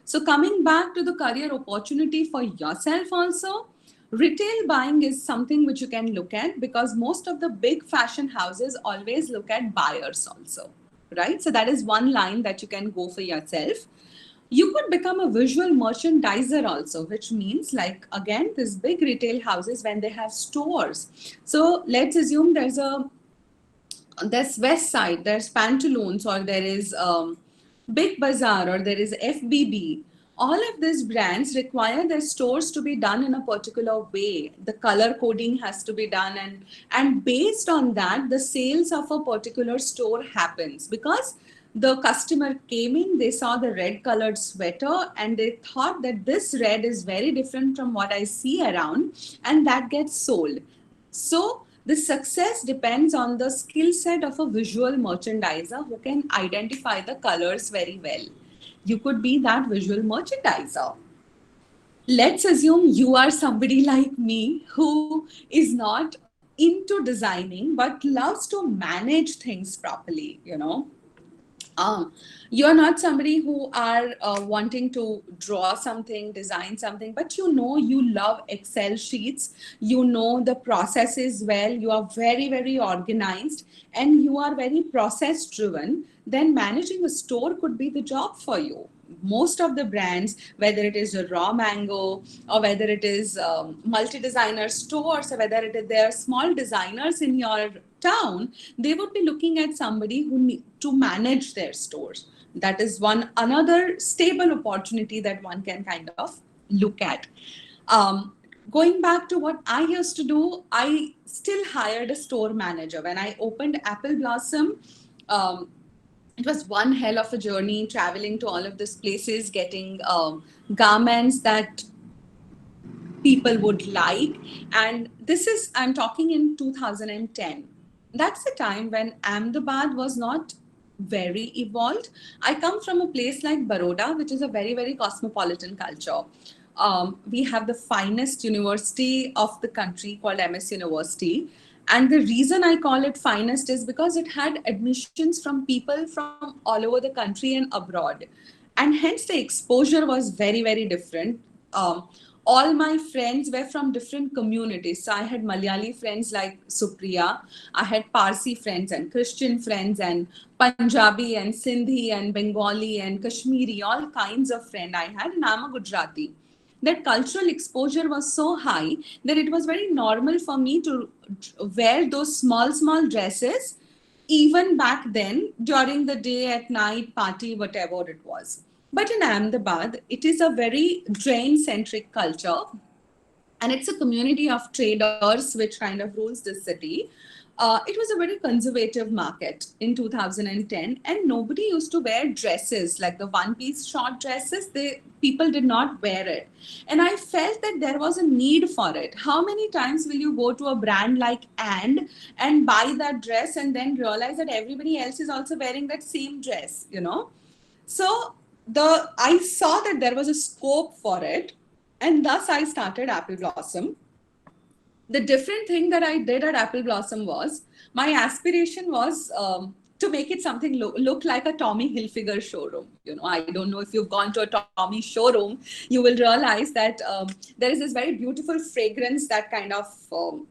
E: So coming back to the career opportunity for yourself also, retail buying is something which you can look at, because most of the big fashion houses always look at buyers also, right? So that is one line that you can go for yourself. You could become a visual merchandiser also, which means, like, again, these big retail houses, when they have stores. So let's assume there's West Side, there's Pantaloons, or there is Big Bazaar, or there is FBB, all of these brands require their stores to be done in a particular way. The color coding has to be done, and based on that, the sales of a particular store happens, because the customer came in, they saw the red colored sweater, and they thought that this red is very different from what I see around, and that gets sold. So the success depends on the skill set of a visual merchandiser who can identify the colors very well. You could be that visual merchandiser. Let's assume you are somebody like me who is not into designing but loves to manage things properly, you're not somebody who are wanting to draw something, design something, but you love Excel sheets, the processes well, you are very, very organized, and you are very process driven, then managing a store could be the job for you. Most of the brands, whether it is a Raw Mango or whether it is multi-designer stores or whether there are small designers in your town, they would be looking at somebody who need to manage their stores. That is another stable opportunity that one can kind of look at. Going back to what I used to do, I still hired a store manager. When I opened Apple Blossom, it was one hell of a journey, traveling to all of these places, getting garments that people would like. And I'm talking in 2010. That's the time when Ahmedabad was not very evolved. I come from a place like Baroda, which is a very, very cosmopolitan culture. We have the finest university of the country called MS University. And the reason I call it finest is because it had admissions from people from all over the country and abroad. And hence the exposure was very, very different. All my friends were from different communities. So I had Malayali friends like Supriya. I had Parsi friends and Christian friends and Punjabi and Sindhi and Bengali and Kashmiri, all kinds of friends I had. And I'm a Gujarati. That cultural exposure was so high that it was very normal for me to wear those small dresses, even back then, during the day, at night, party, whatever it was. But in Ahmedabad, it is a very drain-centric culture, and it's a community of traders which kind of rules the city. It was a very conservative market in 2010, and nobody used to wear dresses like the one-piece short dresses. People did not wear it, and I felt that there was a need for it. How many times will you go to a brand like and buy that dress and then realize that everybody else is also wearing that same dress? So I saw that there was a scope for it, and thus I started Apple Blossom. The different thing that I did at Apple Blossom was, my aspiration was to make it something look like a Tommy Hilfiger showroom. I don't know if you've gone to a Tommy showroom, you will realize that there is this very beautiful fragrance that kind of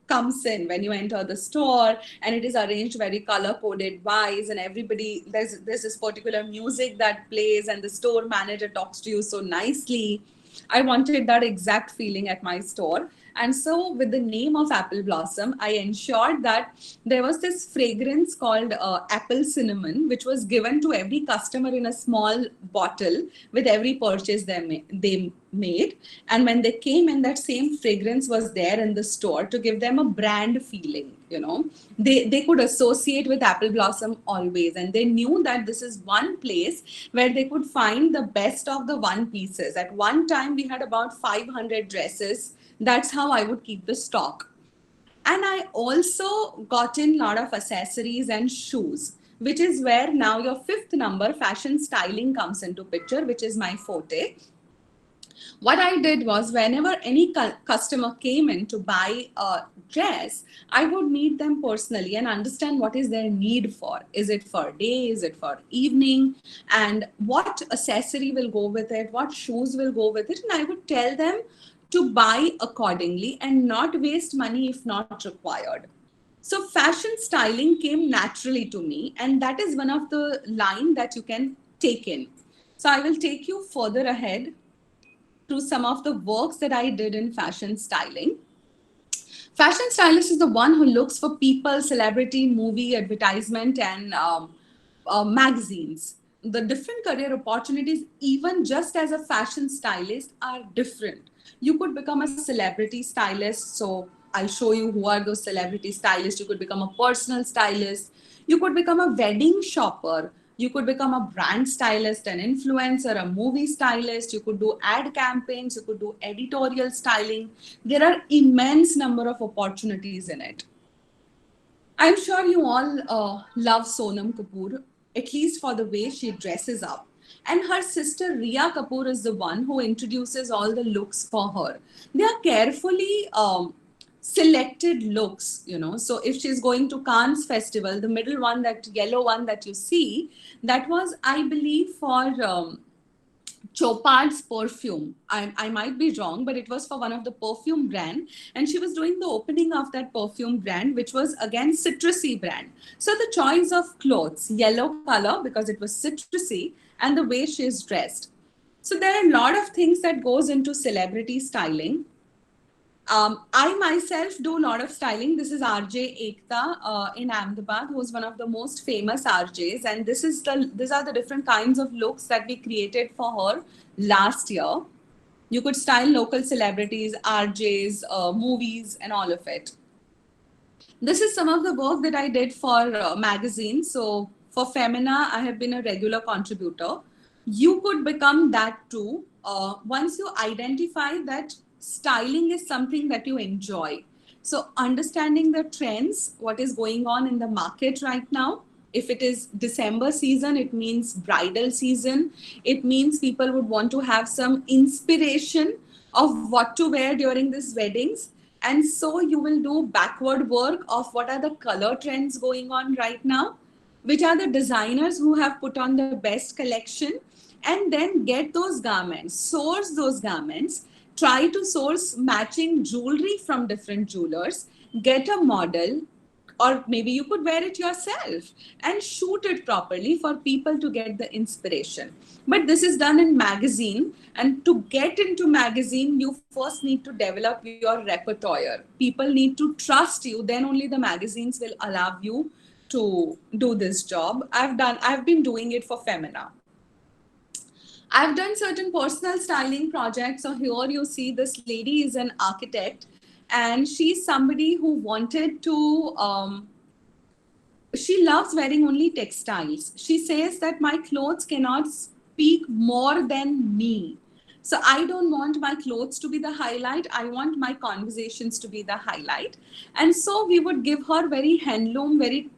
E: comes in when you enter the store, and it is arranged very color-coded wise, and everybody, there's this particular music that plays, and the store manager talks to you so nicely. I wanted that exact feeling at my store. And so with the name of Apple Blossom, I ensured that there was this fragrance called apple cinnamon, which was given to every customer in a small bottle with every purchase they made. And when they came in, that same fragrance was there in the store to give them a brand feeling. They could associate with Apple Blossom always. And they knew that this is one place where they could find the best of the one pieces. At one time, we had about 500 dresses. That's how I would keep the stock. And I also got in a lot of accessories and shoes, which is where now your fifth number, fashion styling, comes into picture, which is my forte. What I did was, whenever any customer came in to buy a dress, I would meet them personally and understand what is their need for. Is it for day? Is it for evening? And what accessory will go with it? What shoes will go with it? And I would tell them to buy accordingly and not waste money if not required. So fashion styling came naturally to me, and that is one of the line that you can take in. So I will take you further ahead through some of the works that I did in fashion styling. Fashion stylist is the one who looks for people, celebrity, movie, advertisement, and magazines. the different career opportunities, even just as a fashion stylist, are different. You could become a celebrity stylist. So I'll show you who are those celebrity stylists. You could become a personal stylist. You could become a wedding shopper. You could become a brand stylist, an influencer, a movie stylist. You could do ad campaigns. You could do editorial styling. There are immense number of opportunities in it. I'm sure you all love Sonam Kapoor, at least for the way she dresses up. And her sister Riya Kapoor is the one who introduces all the looks for her. They are carefully selected looks, you know. So if she's going to Cannes Festival, the middle one, that yellow one that you see, that was, I believe, for Chopard's perfume. I might be wrong, but it was for one of the perfume brand. And she was doing the opening of that perfume brand, which was again citrusy brand. So the choice of clothes, yellow color because it was citrusy, and the way she is dressed. So there are a lot of things that goes into celebrity styling. I myself do a lot of styling. This is RJ Ekta in Ahmedabad, who is one of the most famous RJs. And these are the different kinds of looks that we created for her last year. You could style local celebrities, RJs, movies, and all of it. This is some of the work that I did for magazines. So for Femina, I have been a regular contributor. You could become that too. Once you identify that styling is something that you enjoy. So understanding the trends, what is going on in the market right now. If it is December season, it means bridal season. It means people would want to have some inspiration of what to wear during these weddings. And so you will do backward work of what are the color trends going on right now, which are the designers who have put on the best collection, and then get those garments, source those garments, try to source matching jewelry from different jewelers, get a model, or maybe you could wear it yourself and shoot it properly for people to get the inspiration. But this is done in magazine, and to get into magazine, you first need to develop your repertoire. People need to trust you, then only the magazines will allow you to do this job. I've been doing it for Femina. I've done certain personal styling projects. So here you see this lady is an architect, and she's somebody who wanted to, she loves wearing only textiles. She says that my clothes cannot speak more than me. So I don't want my clothes to be the highlight. I want my conversations to be the highlight. And so we would give her very handloom, very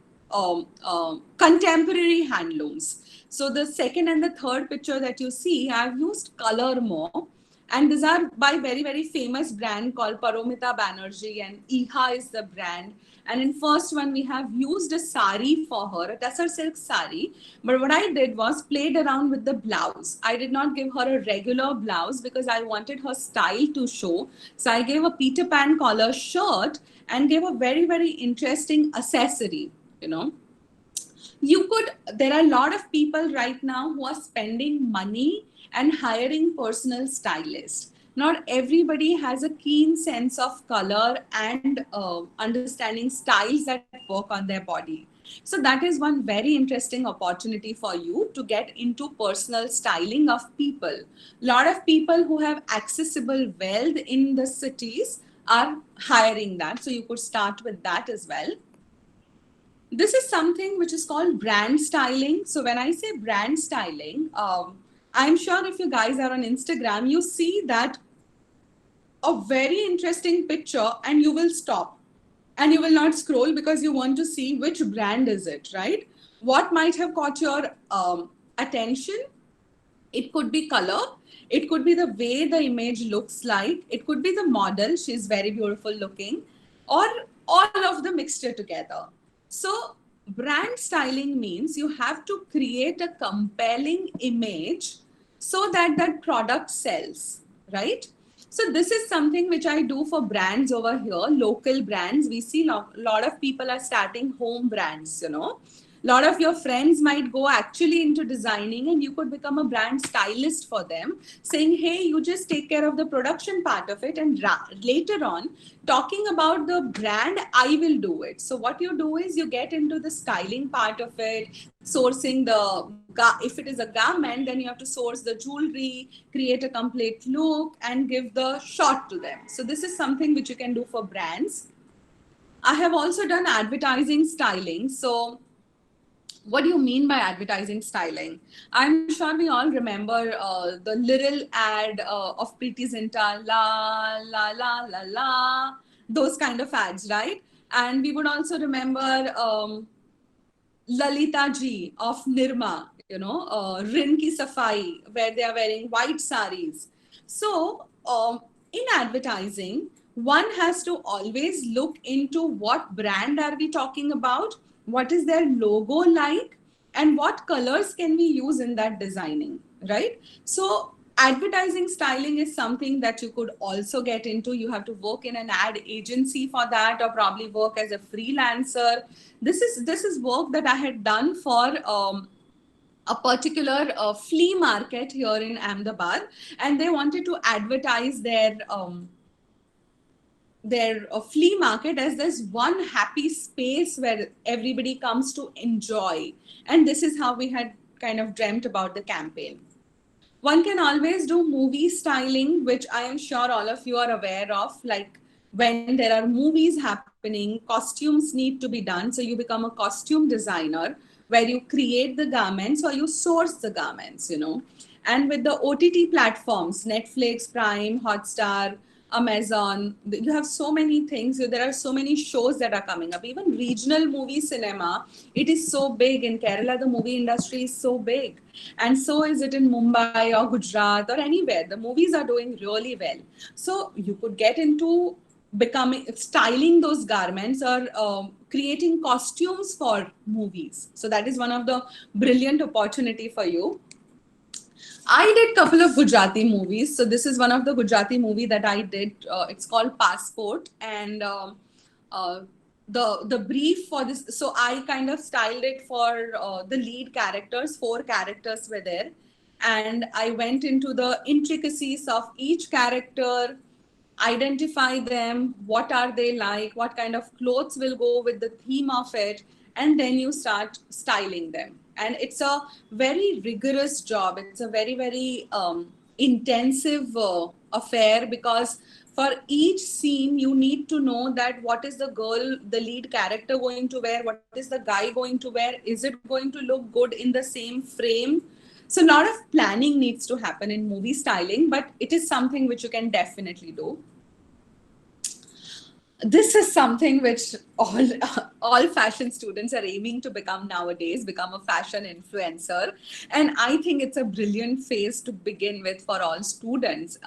E: contemporary handlooms. So the second and the third picture that you see, I've used color more. And these are by very, very famous brand called Paramita Banerjee, and Iha is the brand. And in first one, we have used a sari for her, a tussar silk sari. But what I did was played around with the blouse. I did not give her a regular blouse because I wanted her style to show. So I gave a Peter Pan collar shirt and gave a very, very interesting accessory, you know. There are a lot of people right now who are spending money and hiring personal stylists. Not everybody has a keen sense of color and understanding styles that work on their body. So that is one very interesting opportunity for you to get into personal styling of people. A lot of people who have accessible wealth in the cities are hiring that. So you could start with that as well. This is something which is called brand styling. So when I say brand styling, I'm sure if you guys are on Instagram, you see that a very interesting picture and you will stop and you will not scroll because you want to see which brand is it, right? What might have caught your attention? It could be color. It could be the way the image looks like. It could be the model. She's very beautiful looking, or all of the mixture together. So brand styling means you have to create a compelling image so that that product sells, right? So this is something which I do for brands over here, local brands. We see a lot of people are starting home brands, you know. A lot of your friends might go actually into designing, and you could become a brand stylist for them, saying, hey, you just take care of the production part of it, and later on talking about the brand, I will do it. So what you do is you get into the styling part of it, sourcing if it is a garment, then you have to source the jewelry, create a complete look, and give the shot to them. So this is something which you can do for brands. I have also done advertising styling. So what do you mean by advertising styling? I'm sure we all remember the little ad of Preeti Zinta, la, la, la, la, la, those kind of ads, right? And we would also remember Lalita ji of Nirma, Rin Ki Safai, where they are wearing white saris. So in advertising, one has to always look into what brand are we talking about, what is their logo like, and what colors can we use in that designing, right? So advertising styling is something that you could also get into. You have to work in an ad agency for that, or probably work as a freelancer. This is work that I had done for a particular flea market here in Ahmedabad, and they wanted to advertise their flea market as this one happy space where everybody comes to enjoy. And this is how we had kind of dreamt about the campaign. One can always do movie styling, which I am sure all of you are aware of. Like when there are movies happening, costumes need to be done. So you become a costume designer where you create the garments or you source the garments, And with the OTT platforms, Netflix, Prime, Hotstar, Amazon, you have so many things. There are so many shows that are coming up. Even regional movie cinema, it is so big. In Kerala, the movie industry is so big. And so is it in Mumbai or Gujarat or anywhere. The movies are doing really well. So you could get into styling those garments or creating costumes for movies. So that is one of the brilliant opportunity for you. I did a couple of Gujarati movies. So this is one of the Gujarati movie that I did. It's called Passport, and the brief for this. So I kind of styled it for the lead characters. 4 characters were there, and I went into the intricacies of each character, identify them, what are they like, what kind of clothes will go with the theme of it, and then you start styling them. And it's a very rigorous job. It's a very, very intensive affair, because for each scene, you need to know that what is the lead character going to wear, what is the guy going to wear, is it going to look good in the same frame? So a lot of planning needs to happen in movie styling, but it is something which you can definitely do. This is something which all fashion students are aiming to become nowadays, become a fashion influencer. And I think it's a brilliant phase to begin with for all students.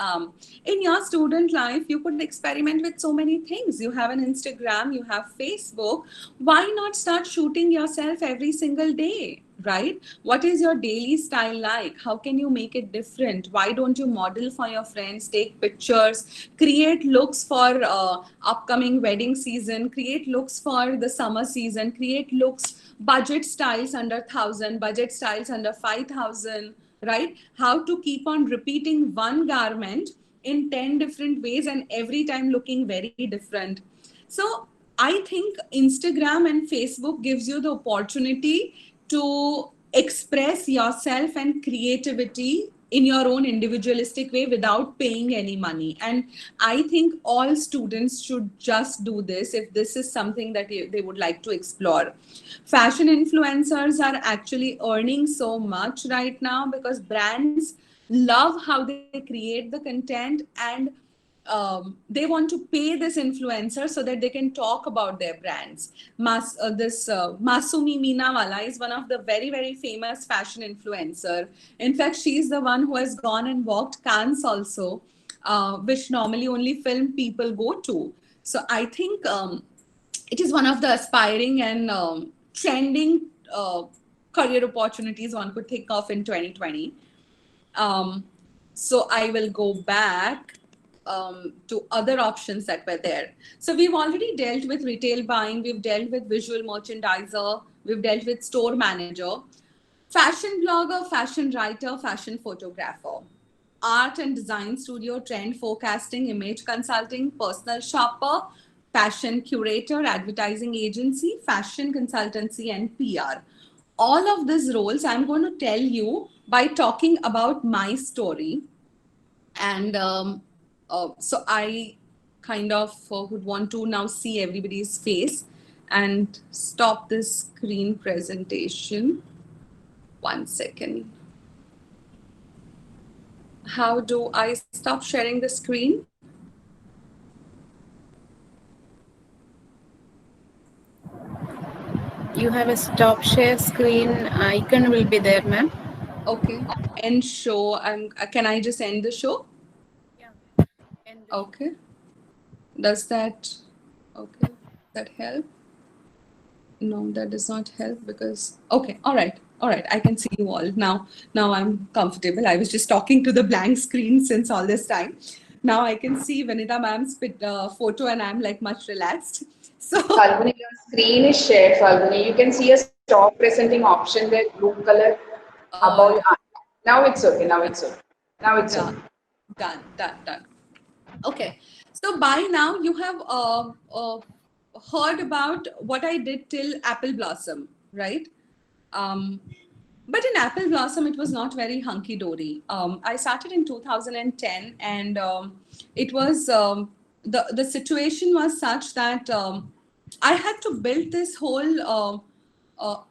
E: In your student life, you could experiment with so many things. You have an Instagram, you have Facebook. Why not start shooting yourself every single day? Right? What is your daily style like? How can you make it different? Why don't you model for your friends, take pictures, create looks for upcoming wedding season, create looks for the summer season, create looks, budget styles under 1,000, budget styles under 5,000, right? How to keep on repeating one garment in 10 different ways and every time looking very different. So I think Instagram and Facebook gives you the opportunity to express yourself and creativity in your own individualistic way without paying any money. And I think all students should just do this if this is something that they would like to explore. Fashion influencers are actually earning so much right now because brands love how they create the content, and they want to pay this influencer so that they can talk about their brands. Masumi Meenawala is one of the very, very famous fashion influencer. In fact, she's the one who has gone and walked Cannes also, which normally only film people go to. So I think it is one of the aspiring and trending career opportunities one could think of in 2020. So I will go back to other options that were there. So we've already dealt with retail buying, we've dealt with visual merchandiser, we've dealt with store manager, fashion blogger, fashion writer, fashion photographer, art and design studio, trend forecasting, image consulting, personal shopper, fashion curator, advertising agency, fashion consultancy, and PR. All of these roles I'm going to tell you by talking about my story. And so I kind of would want to now see everybody's face and stop this screen presentation. 1 second. How do I stop sharing the screen?
B: You have a stop share screen icon will be there, ma'am.
E: Okay. End show. Can I just end the show?
B: Yeah. And
E: Okay. Does that help? No, that does not help because, okay. All right. I can see you all now. Now I'm comfortable. I was just talking to the blank screen since all this time. Now I can see Vanita ma'am's photo and I'm like much relaxed. So
F: Falguni, your screen is shared, Falguni. You can see a stop presenting option there, blue color above. Now it's okay. Now it's okay. Now it's okay.
E: Done. Okay. So by now you have heard about what I did till Apple Blossom, right? But in Apple Blossom, it was not very hunky-dory. I started in 2010 and it was, the situation was such that I had to build this whole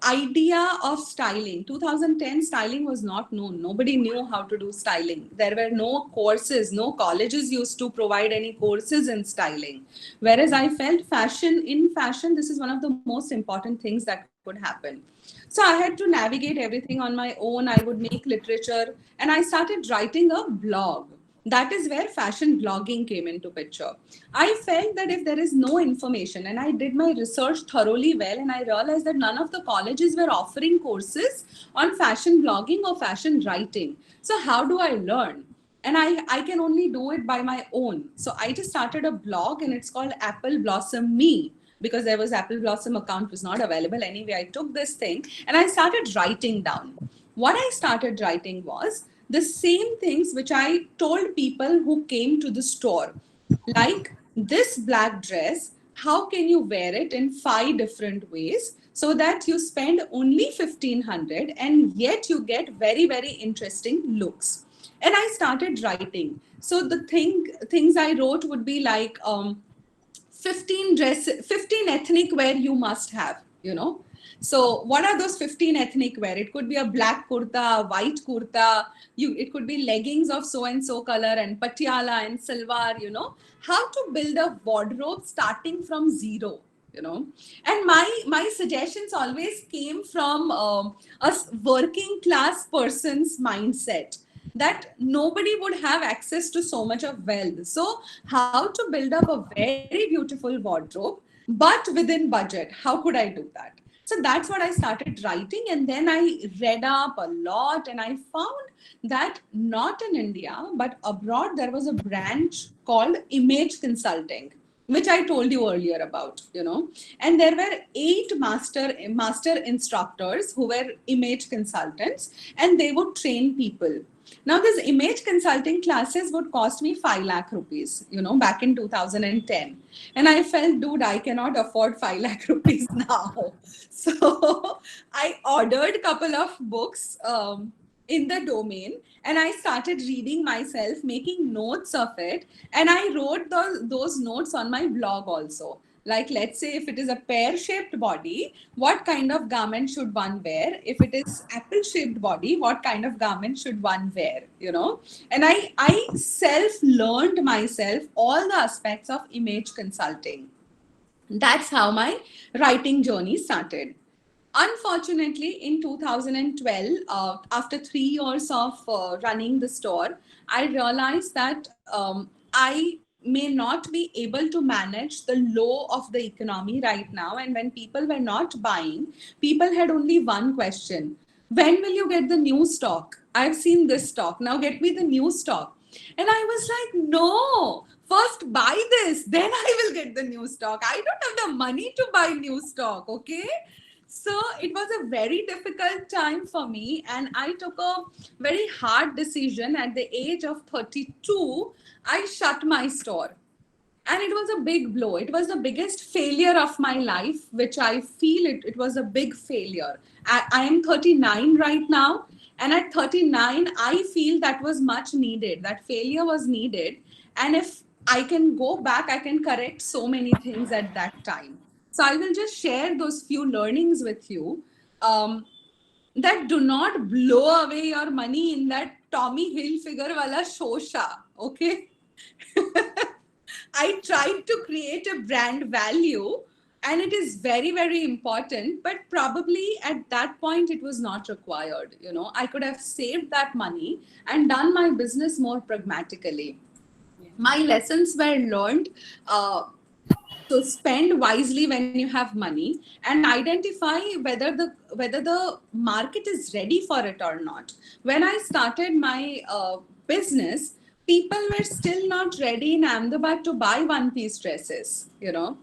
E: idea of styling. 2010 styling was not known. Nobody knew how to do styling. There were no courses, no colleges used to provide any courses in styling. Whereas I felt in fashion, this is one of the most important things that could happen. So I had to navigate everything on my own. I would make literature and I started writing a blog. That is where fashion blogging came into picture. I felt that if there is no information, and I did my research thoroughly well, and I realized that none of the colleges were offering courses on fashion blogging or fashion writing. So how do I learn? And I can only do it by my own. So I just started a blog and it's called Apple Blossom Me, because there was Apple Blossom account was not available. Anyway, I took this thing and I started writing down. What I started writing was the same things which I told people who came to the store, like this black dress, how can you wear it in 5 different ways so that you spend only 1,500 and yet you get very, very interesting looks. And I started writing. So the things I wrote would be like 15 ethnic wear you must have, So what are those 15 ethnic wear? It could be a black kurta, a white kurta, it could be leggings of so and so color and patiala and salwar, how to build a wardrobe starting from zero, And my suggestions always came from a working class person's mindset, that nobody would have access to so much of wealth. So how to build up a very beautiful wardrobe, but within budget? How could I do that? So that's what I started writing. And then I read up a lot and I found that not in India, but abroad, there was a branch called image consulting, which I told you earlier about, and there were 8 master instructors who were image consultants, and they would train people. Now, these image consulting classes would cost me 5 lakh rupees, back in 2010. And I felt, dude, I cannot afford 5 lakh rupees now. So I ordered a couple of books in the domain and I started reading myself, making notes of it. And I wrote those notes on my blog also. Like, let's say if it is a pear-shaped body, what kind of garment should one wear? If it is apple-shaped body, what kind of garment should one wear? And I self-learned myself all the aspects of image consulting. That's how my writing journey started. Unfortunately, in 2012, after 3 years of running the store, I realized that I may not be able to manage the low of the economy right now. And when people were not buying, people had only one question: when will you get the new stock? I've seen this stock. Now get me the new stock. And I was like, no, first buy this, then I will get the new stock. I don't have the money to buy new stock, okay? So it was a very difficult time for me, and I took a very hard decision at the age of 32. I shut my store, and it was a big blow. It was the biggest failure of my life, which I feel it was a big failure. I am 39 right now, and at 39 I feel that was much needed. That failure was needed, and if I can go back, I can correct so many things at that time. So I will just share those few learnings with you, that do not blow away your money in that Tommy Hilfiger wala shosha. Okay. I tried to create a brand value, and it is very, very important, but probably at that point it was not required. You know, I could have saved that money and done my business more pragmatically. My lessons were learned. So spend wisely when you have money, and identify whether the market is ready for it or not. When I started my business, people were still not ready in Ahmedabad to buy one piece dresses. You know,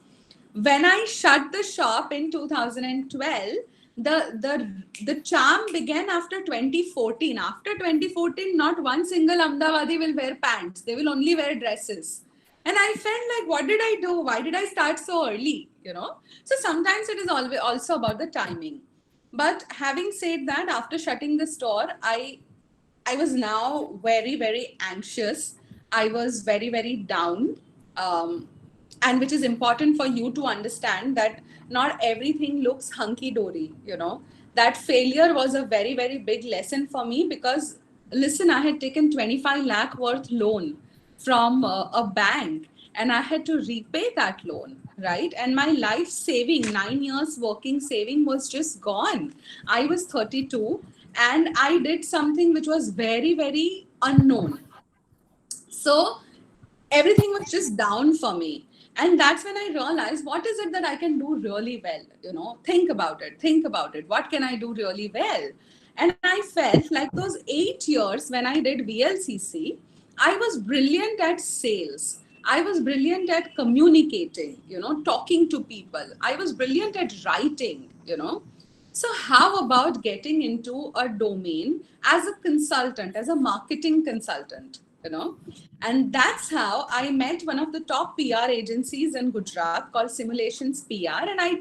E: when I shut the shop in 2012, the charm began after 2014. After 2014, not one single Ahmedabadi will wear pants. They will only wear dresses. And I felt like, what did I do? Why did I start so early? You know? So sometimes it is always also about the timing. But having said that, after shutting the store, I was now very, very anxious. I was very, very down. And which is important for you to understand that not everything looks hunky-dory, you know. That failure was a very, very big lesson for me, because listen, I had taken 25 lakh worth loan from a bank, and I had to repay that loan, right? And my life saving, 9 years working saving, was just gone. I was 32, and I did something which was very, very unknown. So everything was just down for me. And that's when I realized, what is it that I can do really well? You know, think about it. What can I do really well? And I felt like those 8 years when I did VLCC, I was brilliant at sales. I was brilliant at communicating, you know, talking to people. I was brilliant at writing, you know. So how about getting into a domain as a consultant, as a marketing consultant, you know? And that's how I met one of the top PR agencies in Gujarat called Simulations PR. And I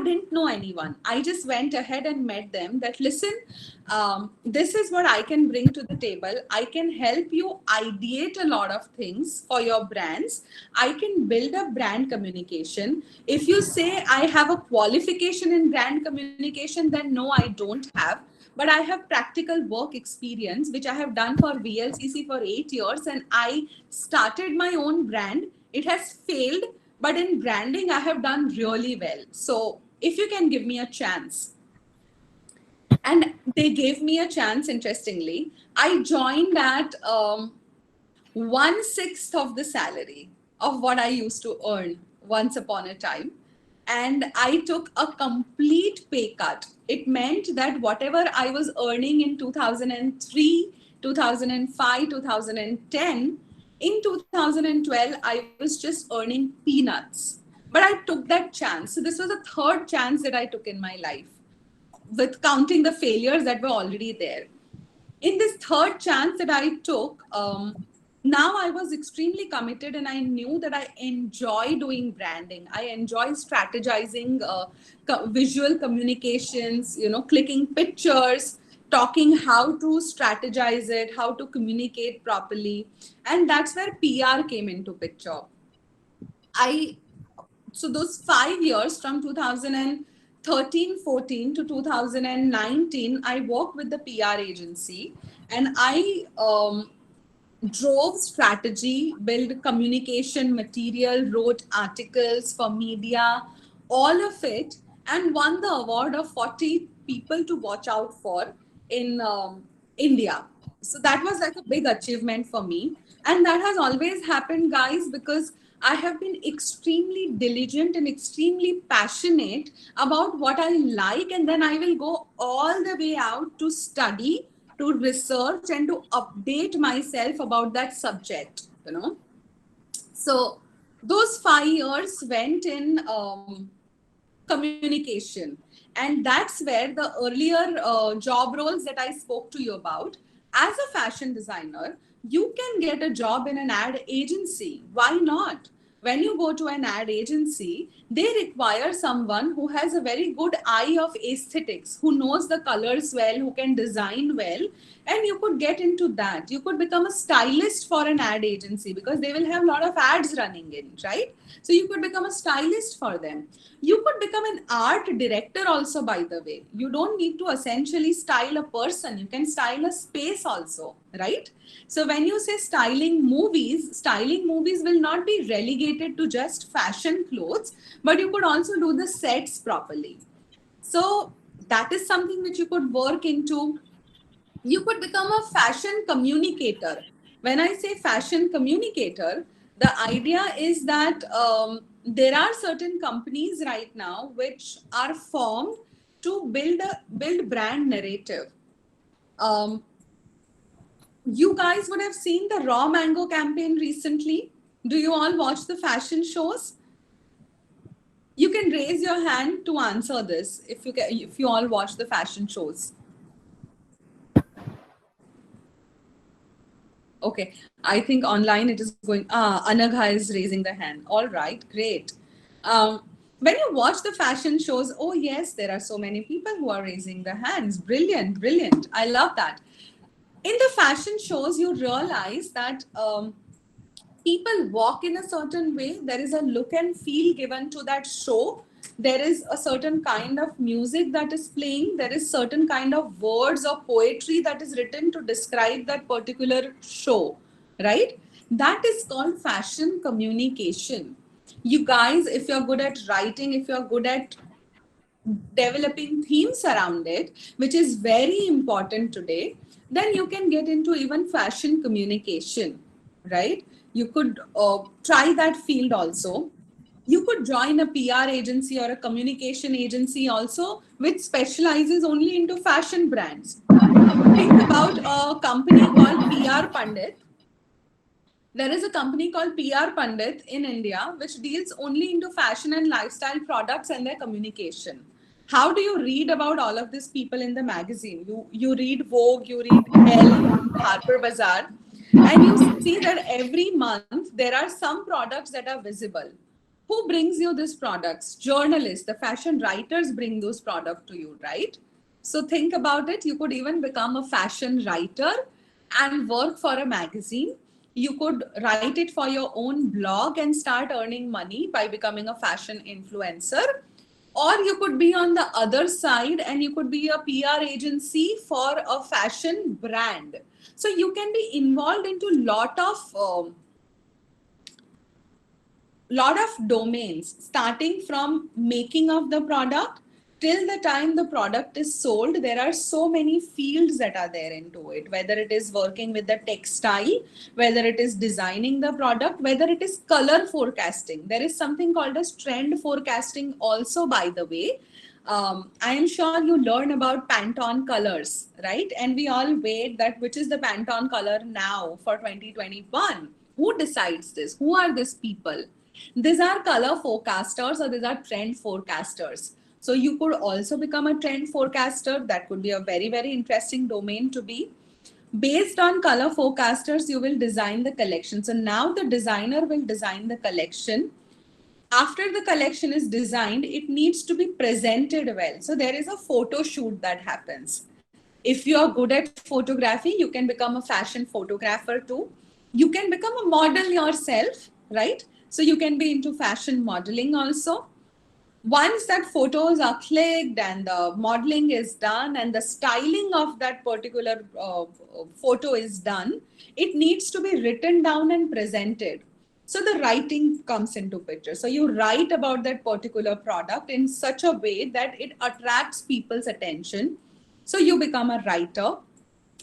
E: didn't know anyone. I just went ahead and met them that, listen, this is what I can bring to the table. I can help you ideate a lot of things for your brands. I can build a brand communication. If you say I have a qualification in brand communication, then no, I don't have. But I have practical work experience, which I have done for VLCC for 8 years. And I started my own brand. It has failed, but in branding, I have done really well. So if you can give me a chance. And they gave me a chance, interestingly. I joined at 1/6 of the salary of what I used to earn once upon a time. And I took a complete pay cut. It meant that whatever I was earning in 2003, 2005, 2010, in 2012, I was just earning peanuts. But I took that chance. So this was the third chance that I took in my life, with counting the failures that were already there. In this third chance that I took, now I was extremely committed, and I knew that I enjoy doing branding. I enjoy strategizing, visual communications, you know, clicking pictures, talking how to strategize it, how to communicate properly. And that's where PR came into picture. So those 5 years from 2013-14 to 2019, I worked with the PR agency, and I drove strategy, built communication material, wrote articles for media, all of it, and won the award of 40 people to watch out for in India. So that was like a big achievement for me. And that has always happened, guys, because I have been extremely diligent and extremely passionate about what I like. And then I will go all the way out to study, to research, and to update myself about that subject, you know. So those 5 years went in communication. And that's where the earlier job roles that I spoke to you about, as a fashion designer, you can get a job in an ad agency. Why not? When you go to an ad agency, they require someone who has a very good eye of aesthetics, who knows the colors well, who can design well, and you could get into that. You could become a stylist for an ad agency because they will have a lot of ads running in, right? So you could become a stylist for them. You could become an art director also, by the way. You don't need to essentially style a person. You can style a space also, right? So when you say styling movies will not be relegated to just fashion clothes, but you could also do the sets properly. So that is something which you could work into. You could become a fashion communicator. When I say fashion communicator, the idea is that there are certain companies right now which are formed to build brand narrative. You guys would have seen the raw mango campaign recently. Do you all watch the fashion shows? You can raise your hand to answer this if you all watch the fashion shows. Okay, I think online it is going. Anagha is raising the hand. All right, great. When you watch the fashion shows, oh yes, there are so many people who are raising their hands. Brilliant, brilliant. I love that. In the fashion shows, you realize that people walk in a certain way. There is a look and feel given to that show. There is a certain kind of music that is playing. There is certain kind of words or poetry that is written to describe that particular show, right? That is called fashion communication. You guys, if you're good at writing, if you're good at developing themes around it, which is very important today, then you can get into even fashion communication, right? You could try that field also. You could join a PR agency or a communication agency also, which specializes only into fashion brands. Think about a company called PR Pandit. There is a company called PR Pandit in India, which deals only into fashion and lifestyle products and their communication. How do you read about all of these people in the magazine? You read Vogue, you read Elle, Harper Bazaar, and you see that every month there are some products that are visible. Who brings you these products? Journalists, the fashion writers bring those products to you, right? So think about it. You could even become a fashion writer and work for a magazine. You could write it for your own blog and start earning money by becoming a fashion influencer. Or you could be on the other side and you could be a PR agency for a fashion brand. So you can be involved into lot of domains, starting from making of the product till the time the product is sold. There are so many fields that are there into it, whether it is working with the textile, whether it is designing the product, whether it is color forecasting. There is something called as trend forecasting also, by the way. I am sure you learn about Pantone colors, right? And we all wait that which is the Pantone color now for 2021. Who decides this? Who are these people? These are color forecasters or these are trend forecasters. So you could also become a trend forecaster. That could be a very, very interesting domain to be. Based on color forecasters, you will design the collection. So now the designer will design the collection. After the collection is designed, it needs to be presented well. So there is a photo shoot that happens. If you are good at photography, you can become a fashion photographer too. You can become a model yourself, right? So you can be into fashion modeling also. Once that photos are clicked and the modeling is done and the styling of that particular photo is done, it needs to be written down and presented. So the writing comes into picture. So you write about that particular product in such a way that it attracts people's attention. So you become a writer.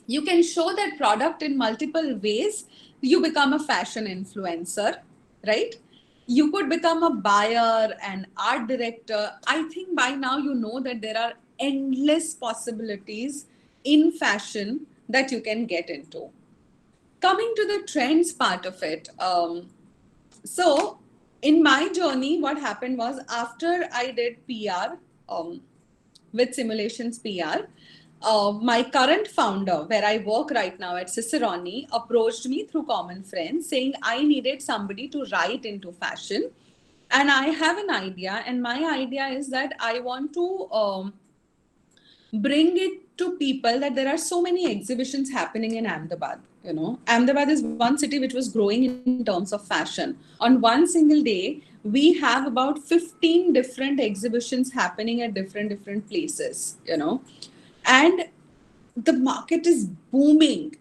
E: You can show that product in multiple ways. You become a fashion influencer, right? You could become a buyer, an art director. I think by now you know that there are endless possibilities in fashion that you can get into. Coming to the trends part of it. So in my journey, what happened was after I did PR, with Simulations PR. My current founder, where I work right now at Cicerone, approached me through common friends saying I needed somebody to write into fashion. And I have an idea, and my idea is that I want to bring it to people that there are so many exhibitions happening in Ahmedabad. Ahmedabad is one city which was growing in terms of fashion. On one single day, we have about 15 different exhibitions happening at different places, and the market is booming.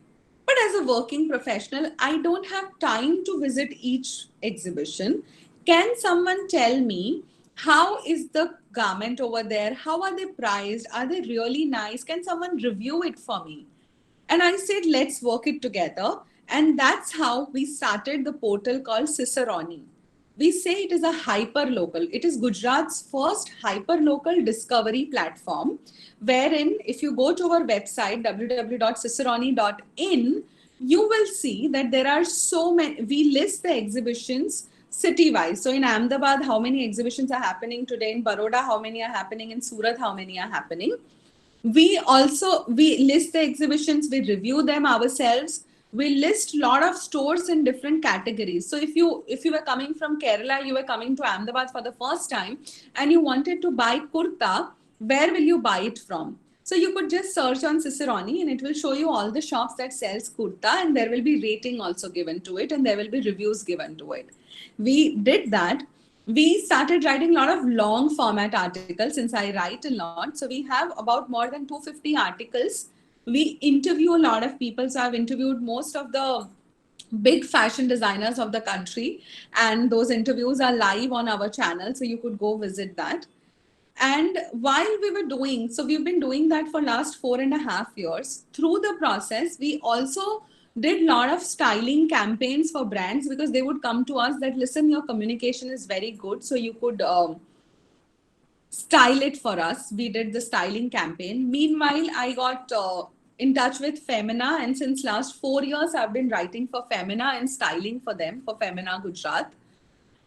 E: But as a working professional, I don't have time to visit each exhibition. Can someone tell me how is the garment over there? How are they priced? Are they really nice? Can someone review it for me? And I said, let's work it together. And that's how we started the portal called Cicerone. We say it is a hyper local. It is Gujarat's first hyper local discovery platform, wherein if you go to our website, www.cicerone.in, you will see that there are so many, we list the exhibitions city-wise. So in Ahmedabad, how many exhibitions are happening today? In Baroda, how many are happening? In Surat, how many are happening? We list the exhibitions, we review them ourselves. We list a lot of stores in different categories. So if you were coming from Kerala, you were coming to Ahmedabad for the first time and you wanted to buy kurta, where will you buy it from? So you could just search on Cicerone and it will show you all the shops that sells kurta, and there will be rating also given to it and there will be reviews given to it. We did that. We started writing a lot of long format articles, since I write a lot. So we have about more than 250 articles. We interview a lot of people. So I've interviewed most of the big fashion designers of the country, and those interviews are live on our channel. So you could go visit that. And while we were doing, so we've been doing that for last 4.5 years. Through the process, we also did a lot of styling campaigns for brands, because they would come to us that, listen, your communication is very good, so you could style it for us. We did the styling campaign. Meanwhile, I got in touch with Femina, and since last 4 years, I've been writing for Femina and styling for them, for Femina Gujarat.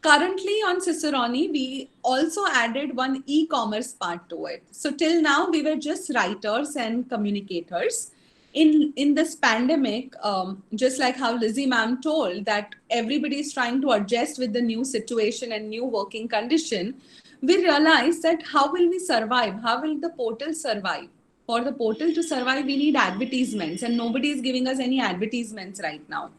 E: Currently on Cicerone, we also added one e-commerce part to it. So till now, we were just writers and communicators. In this pandemic, just like how Lizzie ma'am told that everybody is trying to adjust with the new situation and new working condition, we realized that how will we survive? How will the portal survive? For the portal to survive, we need advertisements, and nobody is giving us any advertisements right now.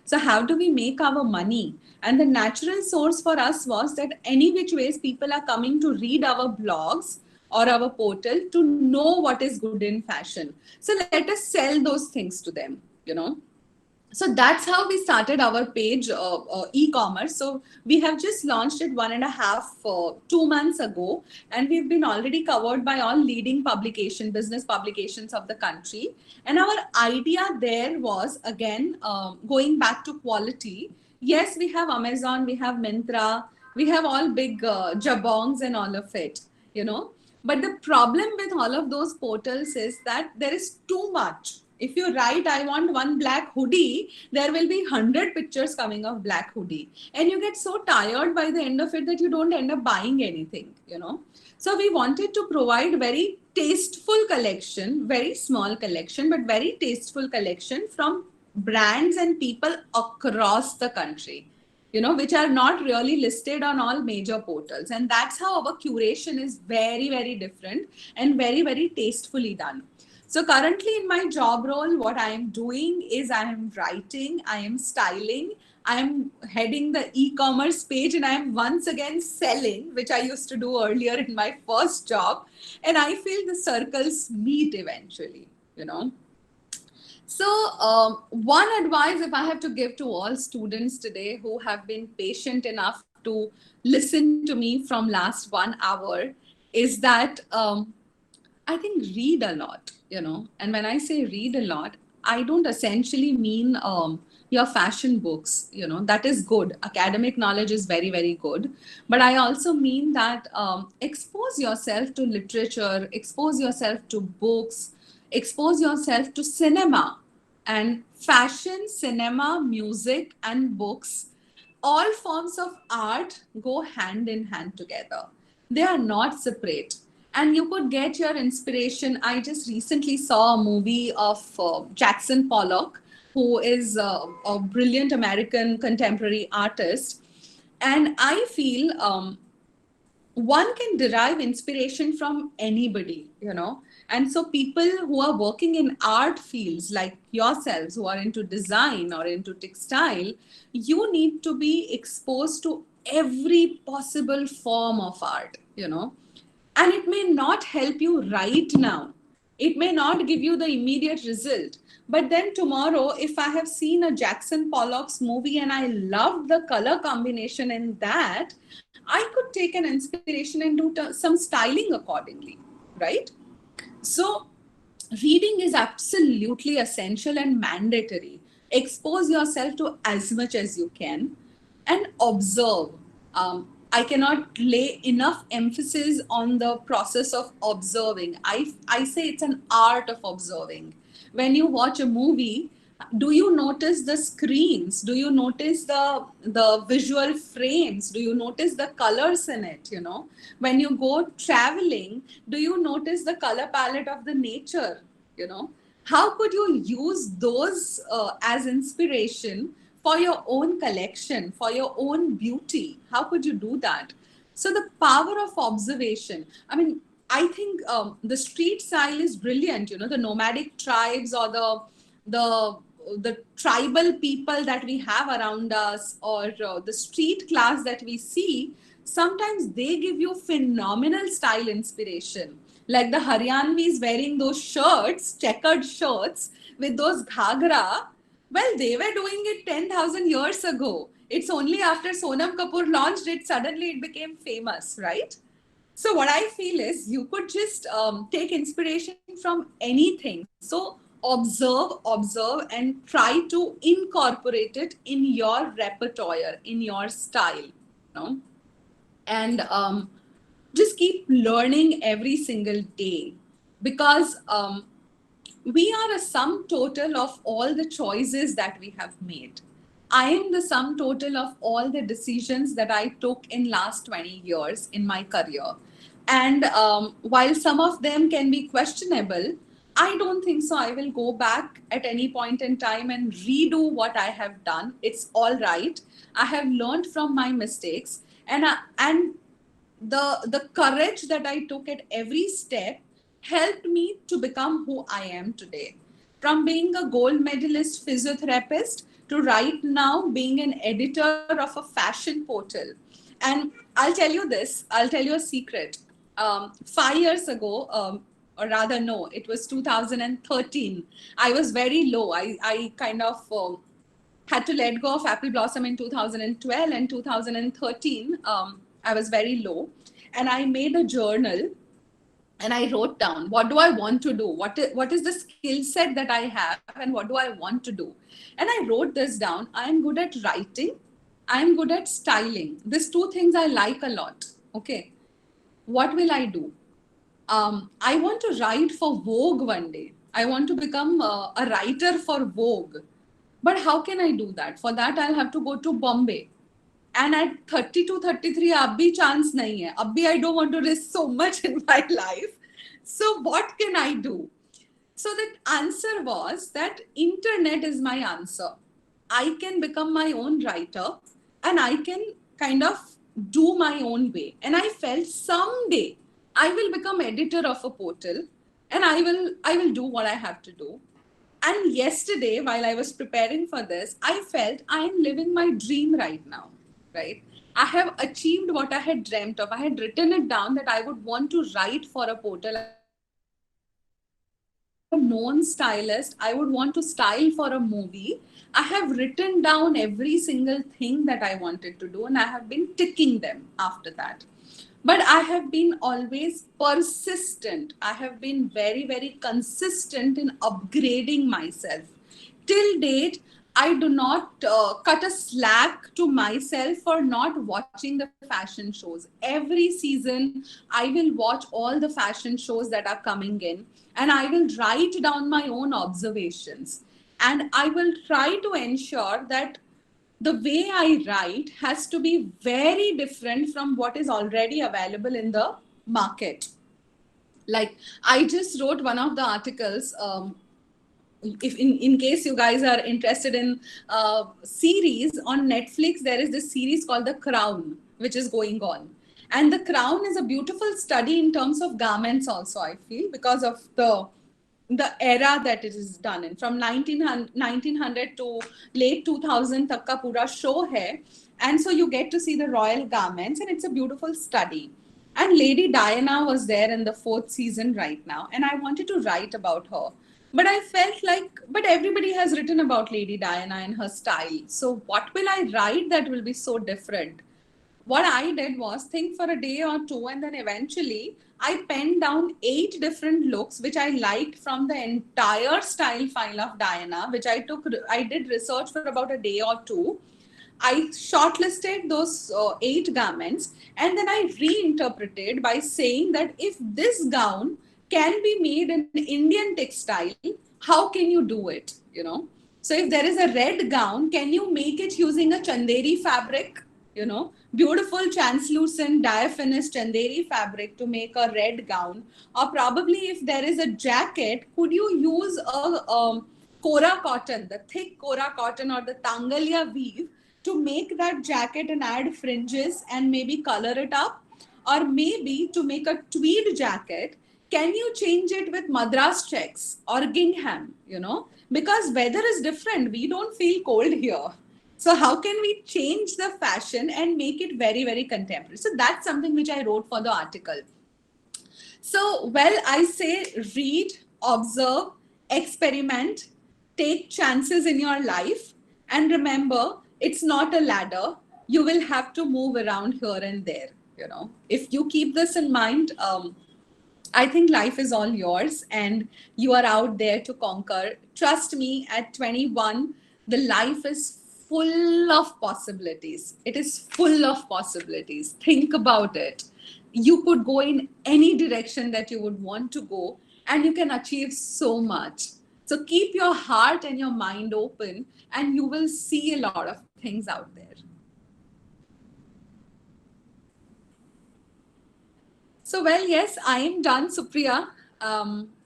E: So how do we make our money? And the natural source for us was that any which ways people are coming to read our blogs or our portal to know what is good in fashion. So let us sell those things to them, So that's how we started our page, e-commerce. So we have just launched it 2 months ago, and we've been already covered by all leading business publications of the country. And our idea there was, again, going back to quality. Yes, we have Amazon, we have Myntra, we have all big jabongs and all of it, But the problem with all of those portals is that there is too much. If you write, I want one black hoodie, there will be 100 pictures coming of black hoodie. And you get so tired by the end of it that you don't end up buying anything, So we wanted to provide very tasteful collection, very small collection, but very tasteful collection from brands and people across the country, which are not really listed on all major portals. And that's how our curation is very, very different and very, very tastefully done. So currently in my job role, what I am doing is I am writing, I am styling, I am heading the e-commerce page, and I am once again selling, which I used to do earlier in my first job. And I feel the circles meet eventually, So one advice, if I have to give to all students today who have been patient enough to listen to me from last 1 hour, is that I think read a lot, And when I say read a lot, I don't essentially mean your fashion books, that is good. Academic knowledge is very, very good. But I also mean that expose yourself to literature, expose yourself to books, expose yourself to cinema. And fashion, cinema, music, and books, all forms of art go hand in hand together. They are not separate. and you could get your inspiration. I just recently saw a movie of Jackson Pollock, who is a brilliant American contemporary artist. And I feel one can derive inspiration from anybody, you know. And so people who are working in art fields like yourselves, who are into design or into textile, you need to be exposed to every possible form of art, you know. And it may not help you right now, it may not give you the immediate result, but then tomorrow, if I have seen a Jackson Pollock's movie and I loved the color combination in that, I could take an inspiration and do some styling accordingly, right? So reading is absolutely essential and mandatory. Expose yourself to as much as you can and observe. I cannot lay enough emphasis on the process of observing. I say it's an art of observing. When you watch a movie, do you notice the screens? Do you notice the visual frames? Do you notice the colors in it? You know, when you go traveling, do you notice the color palette of the nature? You know, how could you use those as inspiration for your own collection, for your own beauty? How could you do that? So the power of observation. I mean, I think the street style is brilliant. You know, the nomadic tribes or the tribal people that we have around us, or the street class that we see, sometimes they give you phenomenal style inspiration. Like the Haryanvis wearing those shirts, checkered shirts with those ghagra. Well, they were doing it 10,000 years ago. It's only after Sonam Kapoor launched it, suddenly it became famous, right? So what I feel is you could just take inspiration from anything. So observe, and try to incorporate it in your repertoire, in your style, you know, and just keep learning every single day, because we are a sum total of all the choices that we have made. I am the sum total of all the decisions that I took in last 20 years in my career. And while some of them can be questionable, I don't think so I will go back at any point in time and redo what I have done. It's all right. I have learned from my mistakes, and the courage that I took at every step helped me to become who I am today. From being a gold medalist physiotherapist to right now being an editor of a fashion portal. And I'll tell you this, I'll tell you a secret. 5 years ago, or rather, no, it was 2013. I was very low. I kind of had to let go of Apple Blossom in 2012 and 2013. I was very low, and I made a journal and I wrote down, what do I want to do? What is the skill set that I have, and what do I want to do? And I wrote this down. I am good at writing. I am good at styling. These two things I like a lot. Okay. What will I do? I want to write for Vogue one day. I want to become a writer for Vogue. But how can I do that? For that, I'll have to go to Bombay. And at 32, 33, abhi chance nahi hai. Abhi I don't want to risk so much in my life. So what can I do? So the answer was that internet is my answer. I can become my own writer, and I can kind of do my own way. And I felt someday I will become editor of a portal, and I will do what I have to do. And yesterday, while I was preparing for this, I felt I am living my dream right now, right? I have achieved what I had dreamt of. I had written it down that I would want to write for a portal. A known stylist, I would want to style for a movie. I have written down every single thing that I wanted to do, and I have been ticking them after that. But I have been always persistent. I have been very, very consistent in upgrading myself. Till date, I do not cut a slack to myself for not watching the fashion shows. Every season, I will watch all the fashion shows that are coming in, and I will write down my own observations. And I will try to ensure that the way I write has to be very different from what is already available in the market. Like, I just wrote one of the articles. If in case you guys are interested in series on Netflix, there is this series called The Crown, which is going on. And The Crown is a beautiful study in terms of garments also, I feel, because of the era that it is done in. From 1900 to late 2000 tak ka pura show hai. And so you get to see the royal garments, and it's a beautiful study. And Lady Diana was there in the 4th season right now, and I wanted to write about her. But I felt like, but everybody has written about Lady Diana and her style. So what will I write that will be so different? What I did was think for a day or two, and then eventually I penned down 8 different looks which I liked from the entire style file of Diana, which I did research for about a day or two. I shortlisted those 8 garments, and then I reinterpreted by saying that if this gown can be made in Indian textile, how can you do it? So if there is a red gown, can you make it using a Chanderi fabric? Beautiful translucent diaphanous Chanderi fabric to make a red gown. Or probably if there is a jacket, could you use a Kora cotton, the thick Kora cotton or the Tangalia weave to make that jacket and add fringes and maybe color it up? Or maybe to make a tweed jacket, can you change it with Madras checks or gingham, because weather is different. We don't feel cold here. So how can we change the fashion and make it very, very contemporary? So that's something which I wrote for the article. So, well, I say read, observe, experiment, take chances in your life. And remember, it's not a ladder. You will have to move around here and there. If you keep this in mind, I think life is all yours and you are out there to conquer. Trust me, at 21, the life is full of possibilities. It is full of possibilities. Think about it. You could go in any direction that you would want to go, and you can achieve so much. So keep your heart and your mind open, and you will see a lot of things out there. So, well, yes, I am done, Supriya.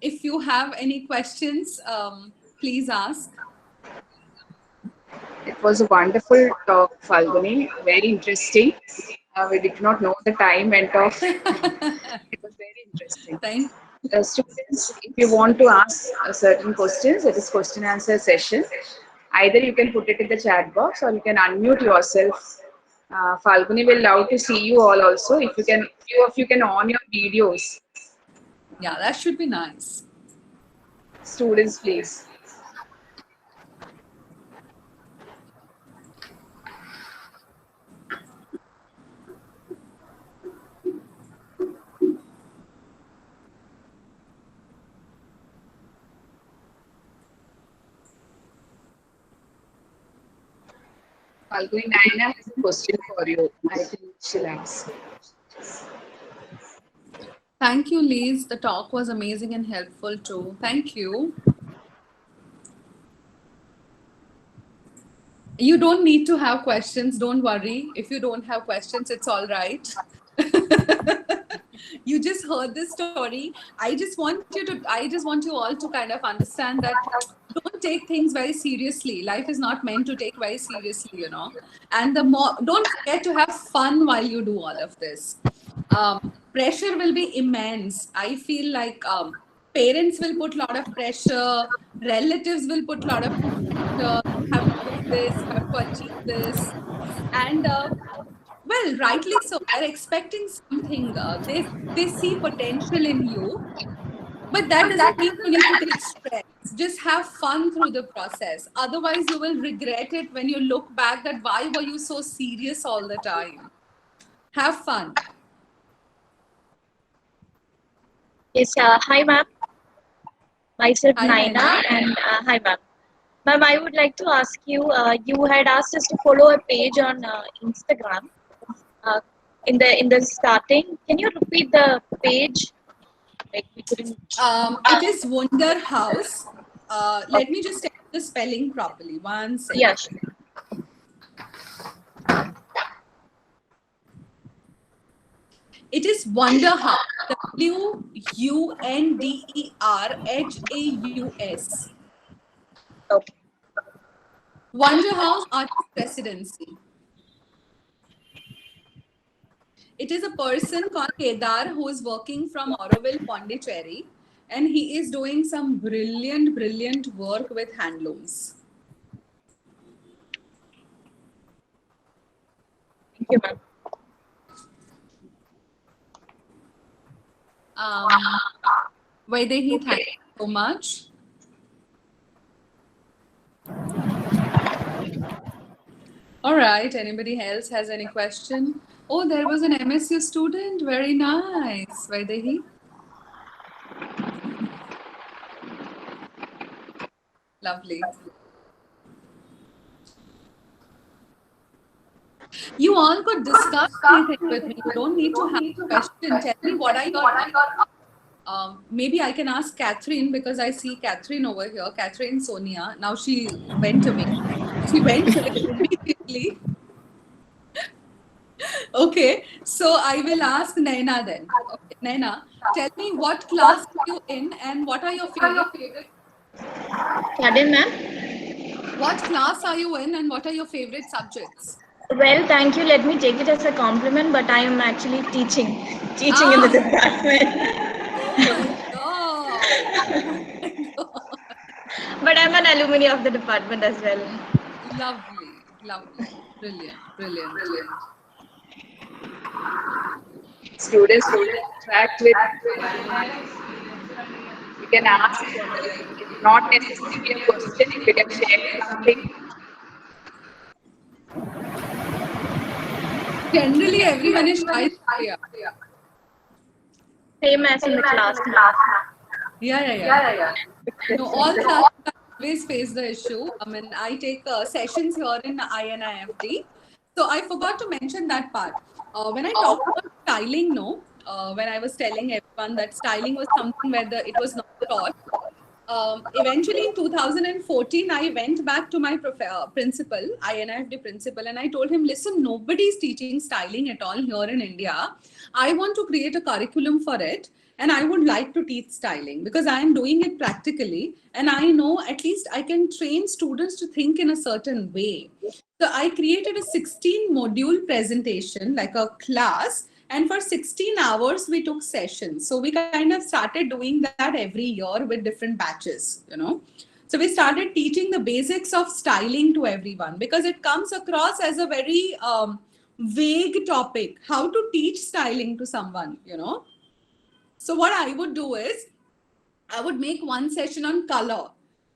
E: If you have any questions, please ask.
F: It was a wonderful talk, Falguni. Very interesting. We did not know the time went off. It was very interesting.
E: Thank
F: Students, if you want to ask certain questions, it is question answer session. Either you can put it in the chat box or you can unmute yourself. Falguni will love to see you all also. If you can, few of you can on your videos.
E: Yeah, that should be nice.
F: Students, please. Falguni, Naina has a question for you. I think she'll ask.
E: Thank you, Liz. The talk was amazing and helpful too. Thank you. You don't need to have questions. Don't worry. If you don't have questions, it's all right. You just heard this story. I just want you all to kind of understand that don't take things very seriously. Life is not meant to take very seriously, And don't forget to have fun while you do all of this. Pressure will be immense. I feel like parents will put a lot of pressure, relatives will put a lot of pressure. You have to do this, you have to achieve this, and well, rightly so. They're expecting something. They see potential in you, but that doesn't mean you need to take stress. Just have fun through the process. Otherwise, you will regret it when you look back. That why were you so serious all the time? Have fun.
G: Yes, hi ma'am. Myself
E: Hi,
G: Naina,
E: Naina.
G: and hi ma'am. Ma'am, I would like to ask you. You had asked us to follow a page on Instagram. In the starting, can you repeat the page? Like we couldn't.
E: It is Wonder House. Let me just tell you the spelling properly. One second.
G: Yeah, sure.
E: It is Wonderhouse. WUNDERHAUS.
G: Okay.
E: Wonderhouse Artist Residency. It is a person called Kedar who is working from Auroville, Pondicherry, and he is doing some brilliant, brilliant work with handlooms.
G: Thank you, ma'am.
E: Vaidehi, thank you so much. All right, anybody else has any question? Oh, there was an MSU student. Very nice. Vaidehi. Lovely. You all could discuss anything with me. You don't need to have a question. Tell me what are your... maybe I can ask Catherine, because I see Catherine over here. Catherine Sonia. Now she went away. She went away immediately. Okay, so I will ask Naina then. Okay, Naina, tell me what class are you in and what are your favorite?
G: Pardon, ma'am?
E: What class are you in and what are your favorite subjects?
G: Well, thank you. Let me take it as a compliment, but I am actually teaching in the department.
E: Oh my God.
G: But I'm an alumni of the department as well.
E: Lovely, lovely, brilliant, brilliant.
F: Students who interact with, you can ask, not necessarily a question, if you can share something.
E: Generally, everyone is shy.
G: Same as in the class.
E: Yeah. No, all classes always face the issue. I mean, I take sessions here in INIFD. So I forgot to mention that part. When I talked about styling, when I was telling everyone that styling was something where it was not taught. Eventually in 2014, I went back to my principal, INIFD principal, and I told him, listen, nobody's teaching styling at all here in India. I want to create a curriculum for it. And I would like to teach styling because I am doing it practically. And I know at least I can train students to think in a certain way. So I created a 16 module presentation, like a class. And for 16 hours, we took sessions. So we kind of started doing that every year with different batches, So we started teaching the basics of styling to everyone because it comes across as a very vague topic, how to teach styling to someone, So what I would do is I would make one session on color,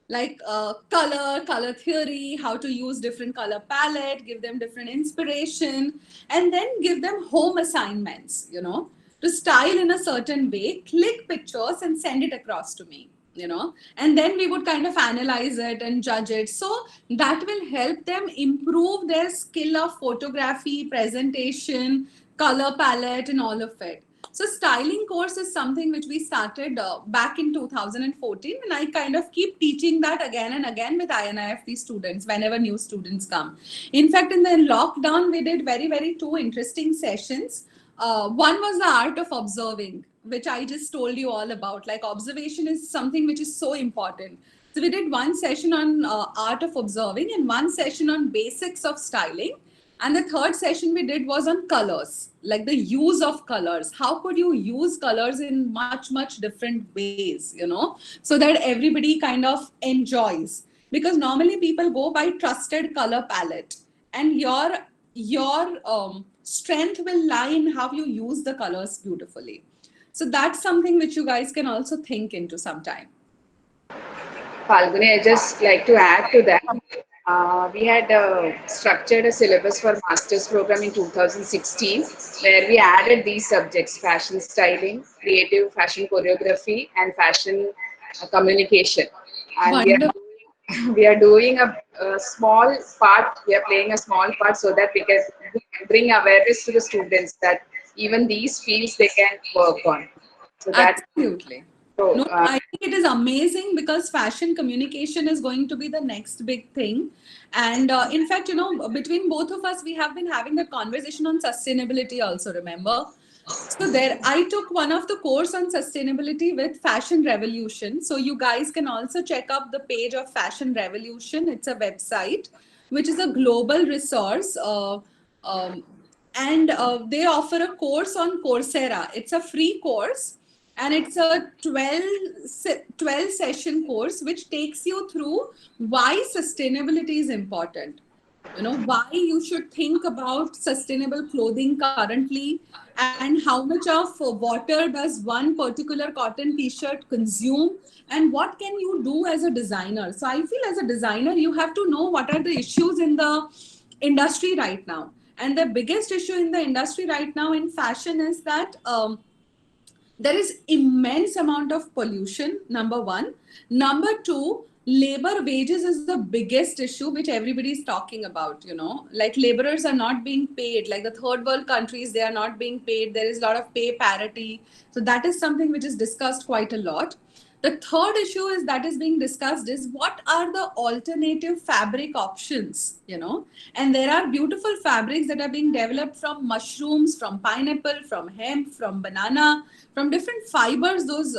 E: like color theory, how to use different color palette, give them different inspiration, and then give them home assignments, to style in a certain way, click pictures and send it across to me, and then we would kind of analyze it and judge it. So that will help them improve their skill of photography, presentation, color palette, and all of it. So styling course is something which we started back in 2014, and I kind of keep teaching that again and again with INIFT students whenever new students come. In fact, in the lockdown, we did very, very two interesting sessions. One was the art of observing, which I just told you all about. Like observation is something which is so important. So we did one session on art of observing and one session on basics of styling. And the third session we did was on colors, like the use of colors. How could you use colors in much, much different ways, so that everybody kind of enjoys? Because normally people go by trusted color palette, and your strength will lie in how you use the colors beautifully. So that's something which you guys can also think into sometime.
F: Falguni, I just like to add to that. We had structured a syllabus for master's program in 2016 where we added these subjects: fashion styling, creative fashion choreography, and fashion communication. And we are doing a small part, we are playing a small part so that we can bring awareness to the students that even these fields they can work on. So
E: absolutely. No, I think it is amazing because fashion communication is going to be the next big thing. And in fact, between both of us, we have been having that conversation on sustainability also, remember? So there, I took one of the course on sustainability with Fashion Revolution. So you guys can also check up the page of Fashion Revolution. It's a website, which is a global resource. And they offer a course on Coursera. It's a free course. And it's a 12 session course, which takes you through why sustainability is important. You know, why you should think about sustainable clothing currently, and how much of water does one particular cotton t-shirt consume, and what can you do as a designer. So I feel as a designer you have to know what are the issues in the industry right now. And the biggest issue in the industry right now in fashion is that there is immense amount of pollution, number one. Number two, labor wages is the biggest issue which everybody is talking about. You know, like laborers are not being paid, like the third world countries, they are not being paid. There is a lot of pay parity. So that is something which is discussed quite a lot. The third issue is that is being discussed is what are the alternative fabric options, you know. And there are beautiful fabrics that are being developed from mushrooms, from pineapple, from hemp, from banana, from different fibers. Those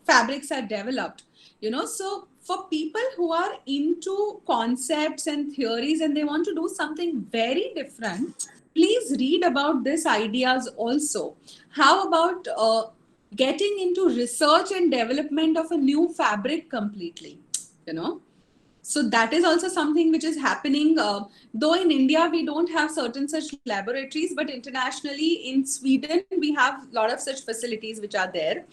E: fabrics are developed, you know. So for people who are into concepts and theories and they want to do something very different, please read about these ideas also. How about getting into research and development of a new fabric completely, you know. So that is also something which is happening. Though in India we don't have certain such laboratories, but internationally in Sweden we have a lot of such facilities which are there.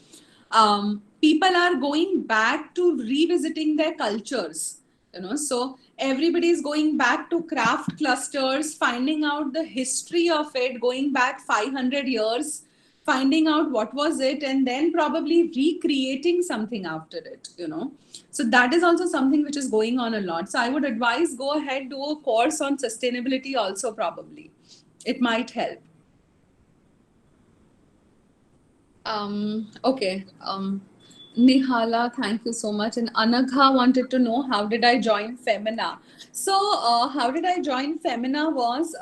E: People are going back to revisiting their cultures, you know. So everybody is going back to craft clusters, finding out the history of it, going back 500 years, finding out what was it, and then probably recreating something after it, you know. So that is also something which is going on a lot. So I would advise go ahead, do a course on sustainability also, probably it might help. Okay. Nihala, thank you so much. And Anagha wanted to know, how did I join Femina? So how did I join Femina was,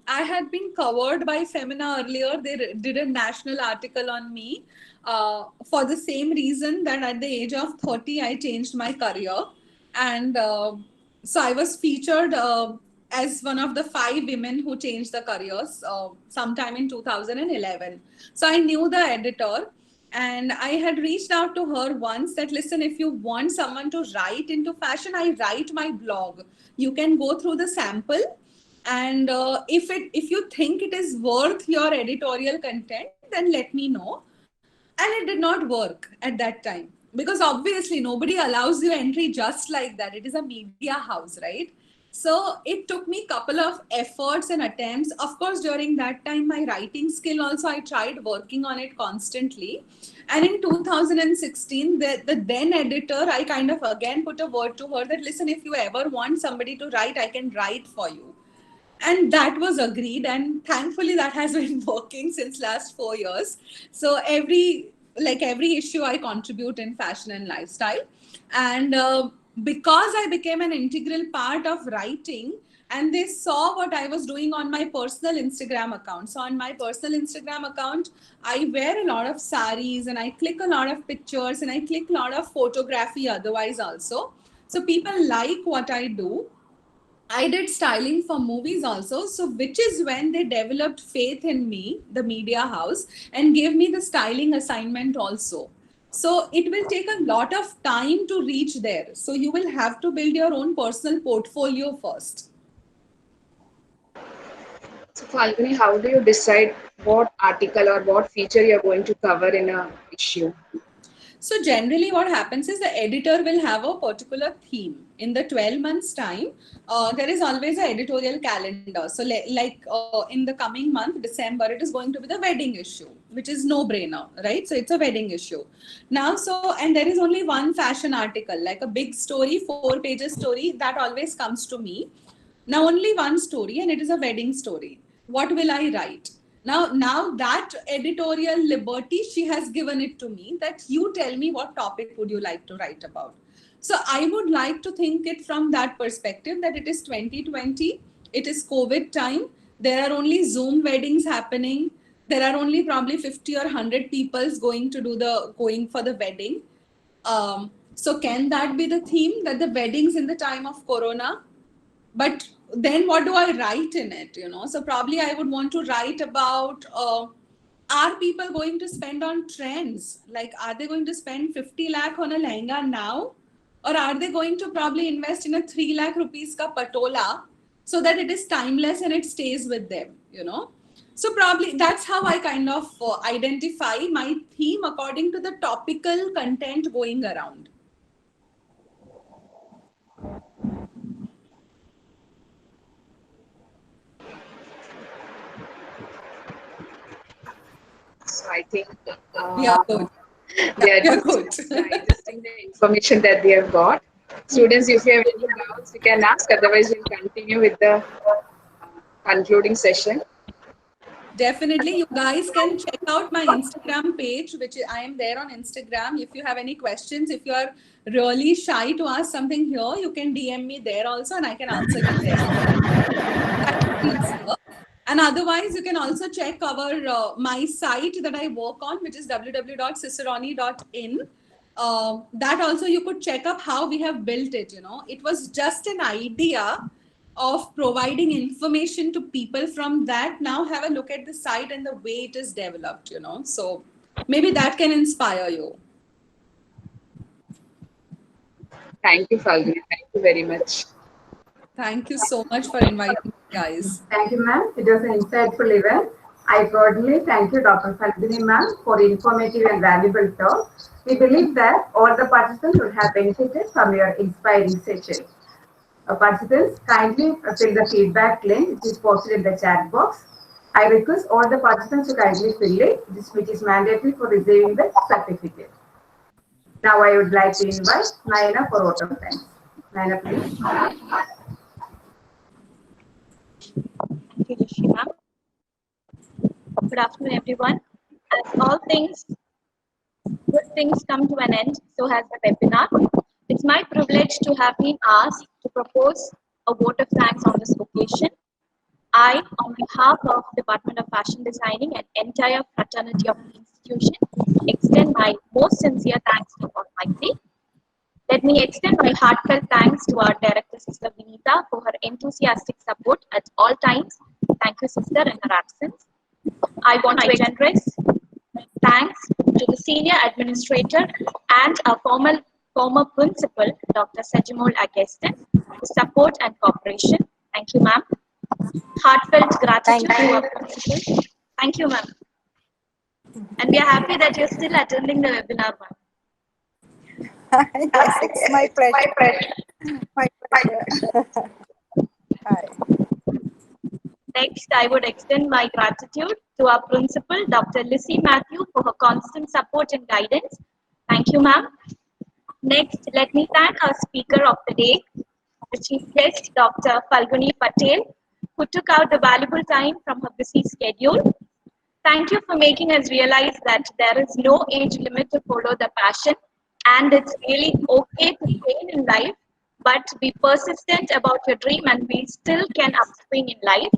E: I had been covered by Femina earlier. They did a national article on me for the same reason that at the age of 30, I changed my career. And so I was featured as one of the 5 women who changed the careers sometime in 2011. So I knew the editor, and I had reached out to her once that, listen, if you want someone to write into fashion, I write my blog. You can go through the sample, and if you think it is worth your editorial content, then let me know. And it did not work at that time, because obviously nobody allows you entry just like that. It is a media house, right? So it took me a couple of efforts and attempts. Of course, during that time, my writing skill also, I tried working on it constantly. And in 2016, the then editor, I kind of again put a word to her that, listen, if you ever want somebody to write, I can write for you. And that was agreed. And thankfully, that has been working since last 4 years. So every issue I contribute in fashion and lifestyle. And because I became an integral part of writing, and they saw what I was doing on my personal Instagram account. So on my personal Instagram account, I wear a lot of saris, and I click a lot of pictures, and I click a lot of photography otherwise also. So people like what I do. I did styling for movies also. So which is when they developed faith in me, the media house, and gave me the styling assignment also. So it will take a lot of time to reach there. So you will have to build your own personal portfolio first.
F: So Falguni, how do you decide what article or what feature you're going to cover in a issue?
E: So generally what happens is the editor will have a particular theme. In the 12 months time, there is always an editorial calendar. So in the coming month, December, it is going to be the wedding issue, which is no brainer, right? So it's a wedding issue. Now, and there is only one fashion article, like a big story, 4 pages story, that always comes to me. Now only one story, and it is a wedding story. What will I write? Now that editorial liberty, she has given it to me, that you tell me what topic would you like to write about. So I would like to think it from that perspective, that it is 2020, it is COVID time, there are only Zoom weddings happening, there are only probably 50 or 100 people's going for the wedding. So can that be the theme, that the weddings in the time of Corona? But then what do I write in it, So probably I would want to write about, are people going to spend on trends? Like, are they going to spend 50 lakh on a lehenga now? Or are they going to probably invest in a 3 lakh rupees ka patola so that it is timeless and it stays with them, So probably that's how I kind of identify my theme according to the topical content going around.
F: So I think
E: Yeah, good.
F: they are
E: Yeah,
F: just
E: good.
F: digesting the information that they have got. Students, if you have any doubts, you can ask. Otherwise, we'll continue with the concluding session.
E: Definitely, you guys can check out my Instagram page, which I am there on Instagram. If you have any questions, if you are really shy to ask something here, you can DM me there also, and I can answer you there. That would be easier. And otherwise, you can also check our my site that I work on, which is www.ciceroni.in. That also you could check up how we have built it. It was just an idea of providing information to people. From that, now have a look at the site and the way it is developed. So maybe that can inspire you.
F: Thank you, Falguni. Thank you very much.
E: Thank you so much for inviting me, guys.
A: Thank you, ma'am. It was an insightful event. I cordially thank you, Dr. Falguni, ma'am, for informative and valuable talk. We believe that all the participants would have benefited from your inspiring session. Participants, kindly fill the feedback link which is posted in the chat box. I request all the participants to kindly fill it, which is mandatory for receiving the certificate. Now I would like to invite Naina for vote of thanks. Naina, please.
G: Thank you, Joshi, good afternoon, everyone. As all things, good things come to an end, so has the webinar. It's my privilege to have been asked to propose a vote of thanks on this occasion. I, on behalf of Department of Fashion Designing and entire fraternity of the institution, extend my most sincere thanks to Almighty. Let me extend my heartfelt thanks to our Director, Sister Vinita, for her enthusiastic support at all times. Thank you, Sister, in her absence. I want to generous thanks to the Senior Administrator and our former Principal, Dr. Sajimol Agestan, for support and cooperation. Thank you, ma'am. Heartfelt gratitude to our Principal. Thank you, ma'am. And we are happy that you're still attending the webinar, ma'am.
H: Yes, it's my pleasure. My pleasure. Hi.
G: Next, I would extend my gratitude to our principal, Dr. Lissy Matthew, for her constant support and guidance. Thank you, ma'am. Next, let me thank our speaker of the day, the chief guest, Dr. Falguni Patel, who took out the valuable time from her busy schedule. Thank you for making us realize that there is no age limit to follow the passion, and it's really okay to fail in life, but be persistent about your dream and we still can upswing in life.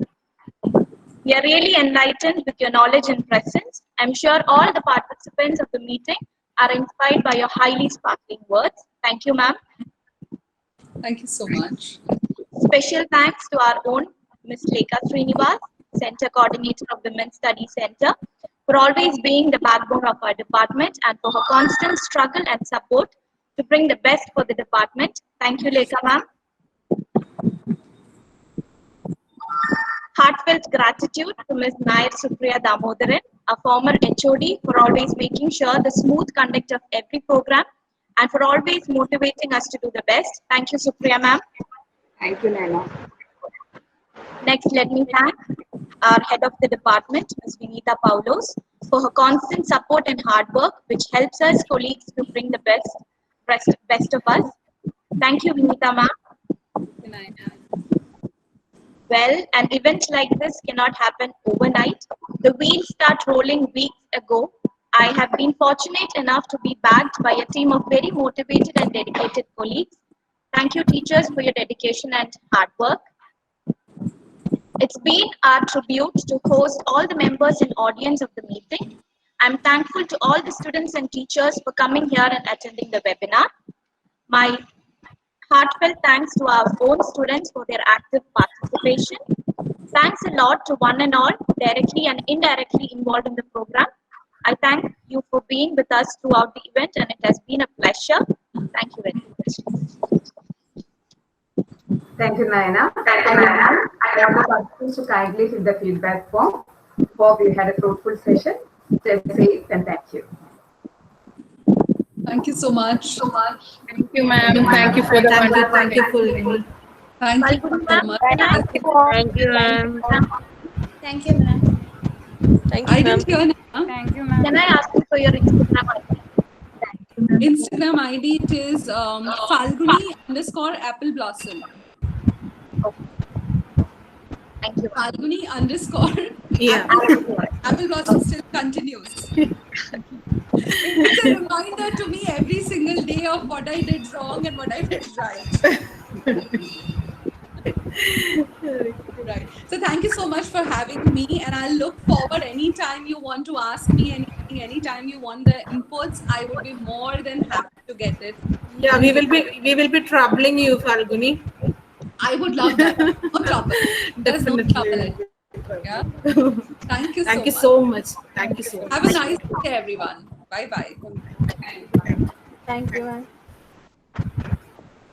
G: We are really enlightened with your knowledge and presence. I'm sure all the participants of the meeting are inspired by your highly sparkling words. Thank you, ma'am.
E: Thank you so much.
G: Special thanks to our own Ms. Lekha Srinivas, Center Coordinator of Women's Studies Center, for always being the backbone of our department and for her constant struggle and support to bring the best for the department. Thank you, Lekha ma'am. Heartfelt gratitude to Ms. Nair Supriya Damodaran, a former HOD, for always making sure the smooth conduct of every program and for always motivating us to do the best. Thank you, Supriya ma'am.
F: Thank you, Naina.
G: Next, let me thank our head of the department, Ms. Vinita Paulos, for her constant support and hard work, which helps us colleagues to bring the best of us. Thank you, Vinita ma'am.
E: Good night.
G: Well, an event like this cannot happen overnight. The wheels start rolling weeks ago. I have been fortunate enough to be backed by a team of very motivated and dedicated colleagues. Thank you, teachers, for your dedication and hard work. It's been our tribute to host all the members and audience of the meeting. I'm thankful to all the students and teachers for coming here and attending the webinar. My heartfelt thanks to our own students for their active participation. Thanks a lot to one and all, directly and indirectly involved in the program. I thank you for being with us throughout the event, and it has been a pleasure. Thank you very much.
A: Thank you, Nayana. I want the participants to kindly fill the feedback form. Hope you had a fruitful session. Stay safe and thank you.
E: Thank you so much.
B: Thank you, ma'am. Thank you for the wonderful.
I: Thank you, Fulvini.
E: Thank you so much.
I: Thank you, ma'am.
G: Thank you, ma'am.
I: Thank
E: I
I: you, ma'am.
E: didn't hear now.
B: Thank you, ma'am.
G: Can I ask you for your Instagram ID?
E: Instagram ID, it is Falguni_Apple Blossom.
G: Thank you.
E: Falguni_
I: Yeah.
E: Apple Blossom still continues. It's a reminder to me every single day of what I did wrong and what I did right. Right. So thank you so much for having me, and I'll look forward anytime you want to ask me anything, anytime you want the inputs, I would be more than happy to get it.
I: Yeah, we will be troubling you, Falguni.
E: I would love that. No trouble. There's no
I: Definitely.
E: trouble. Yeah. Thank you
I: Thank you
E: so
I: so much. Thank you so much.
E: much. Have a nice day, everyone. Bye bye.
H: Thank you, ma'am.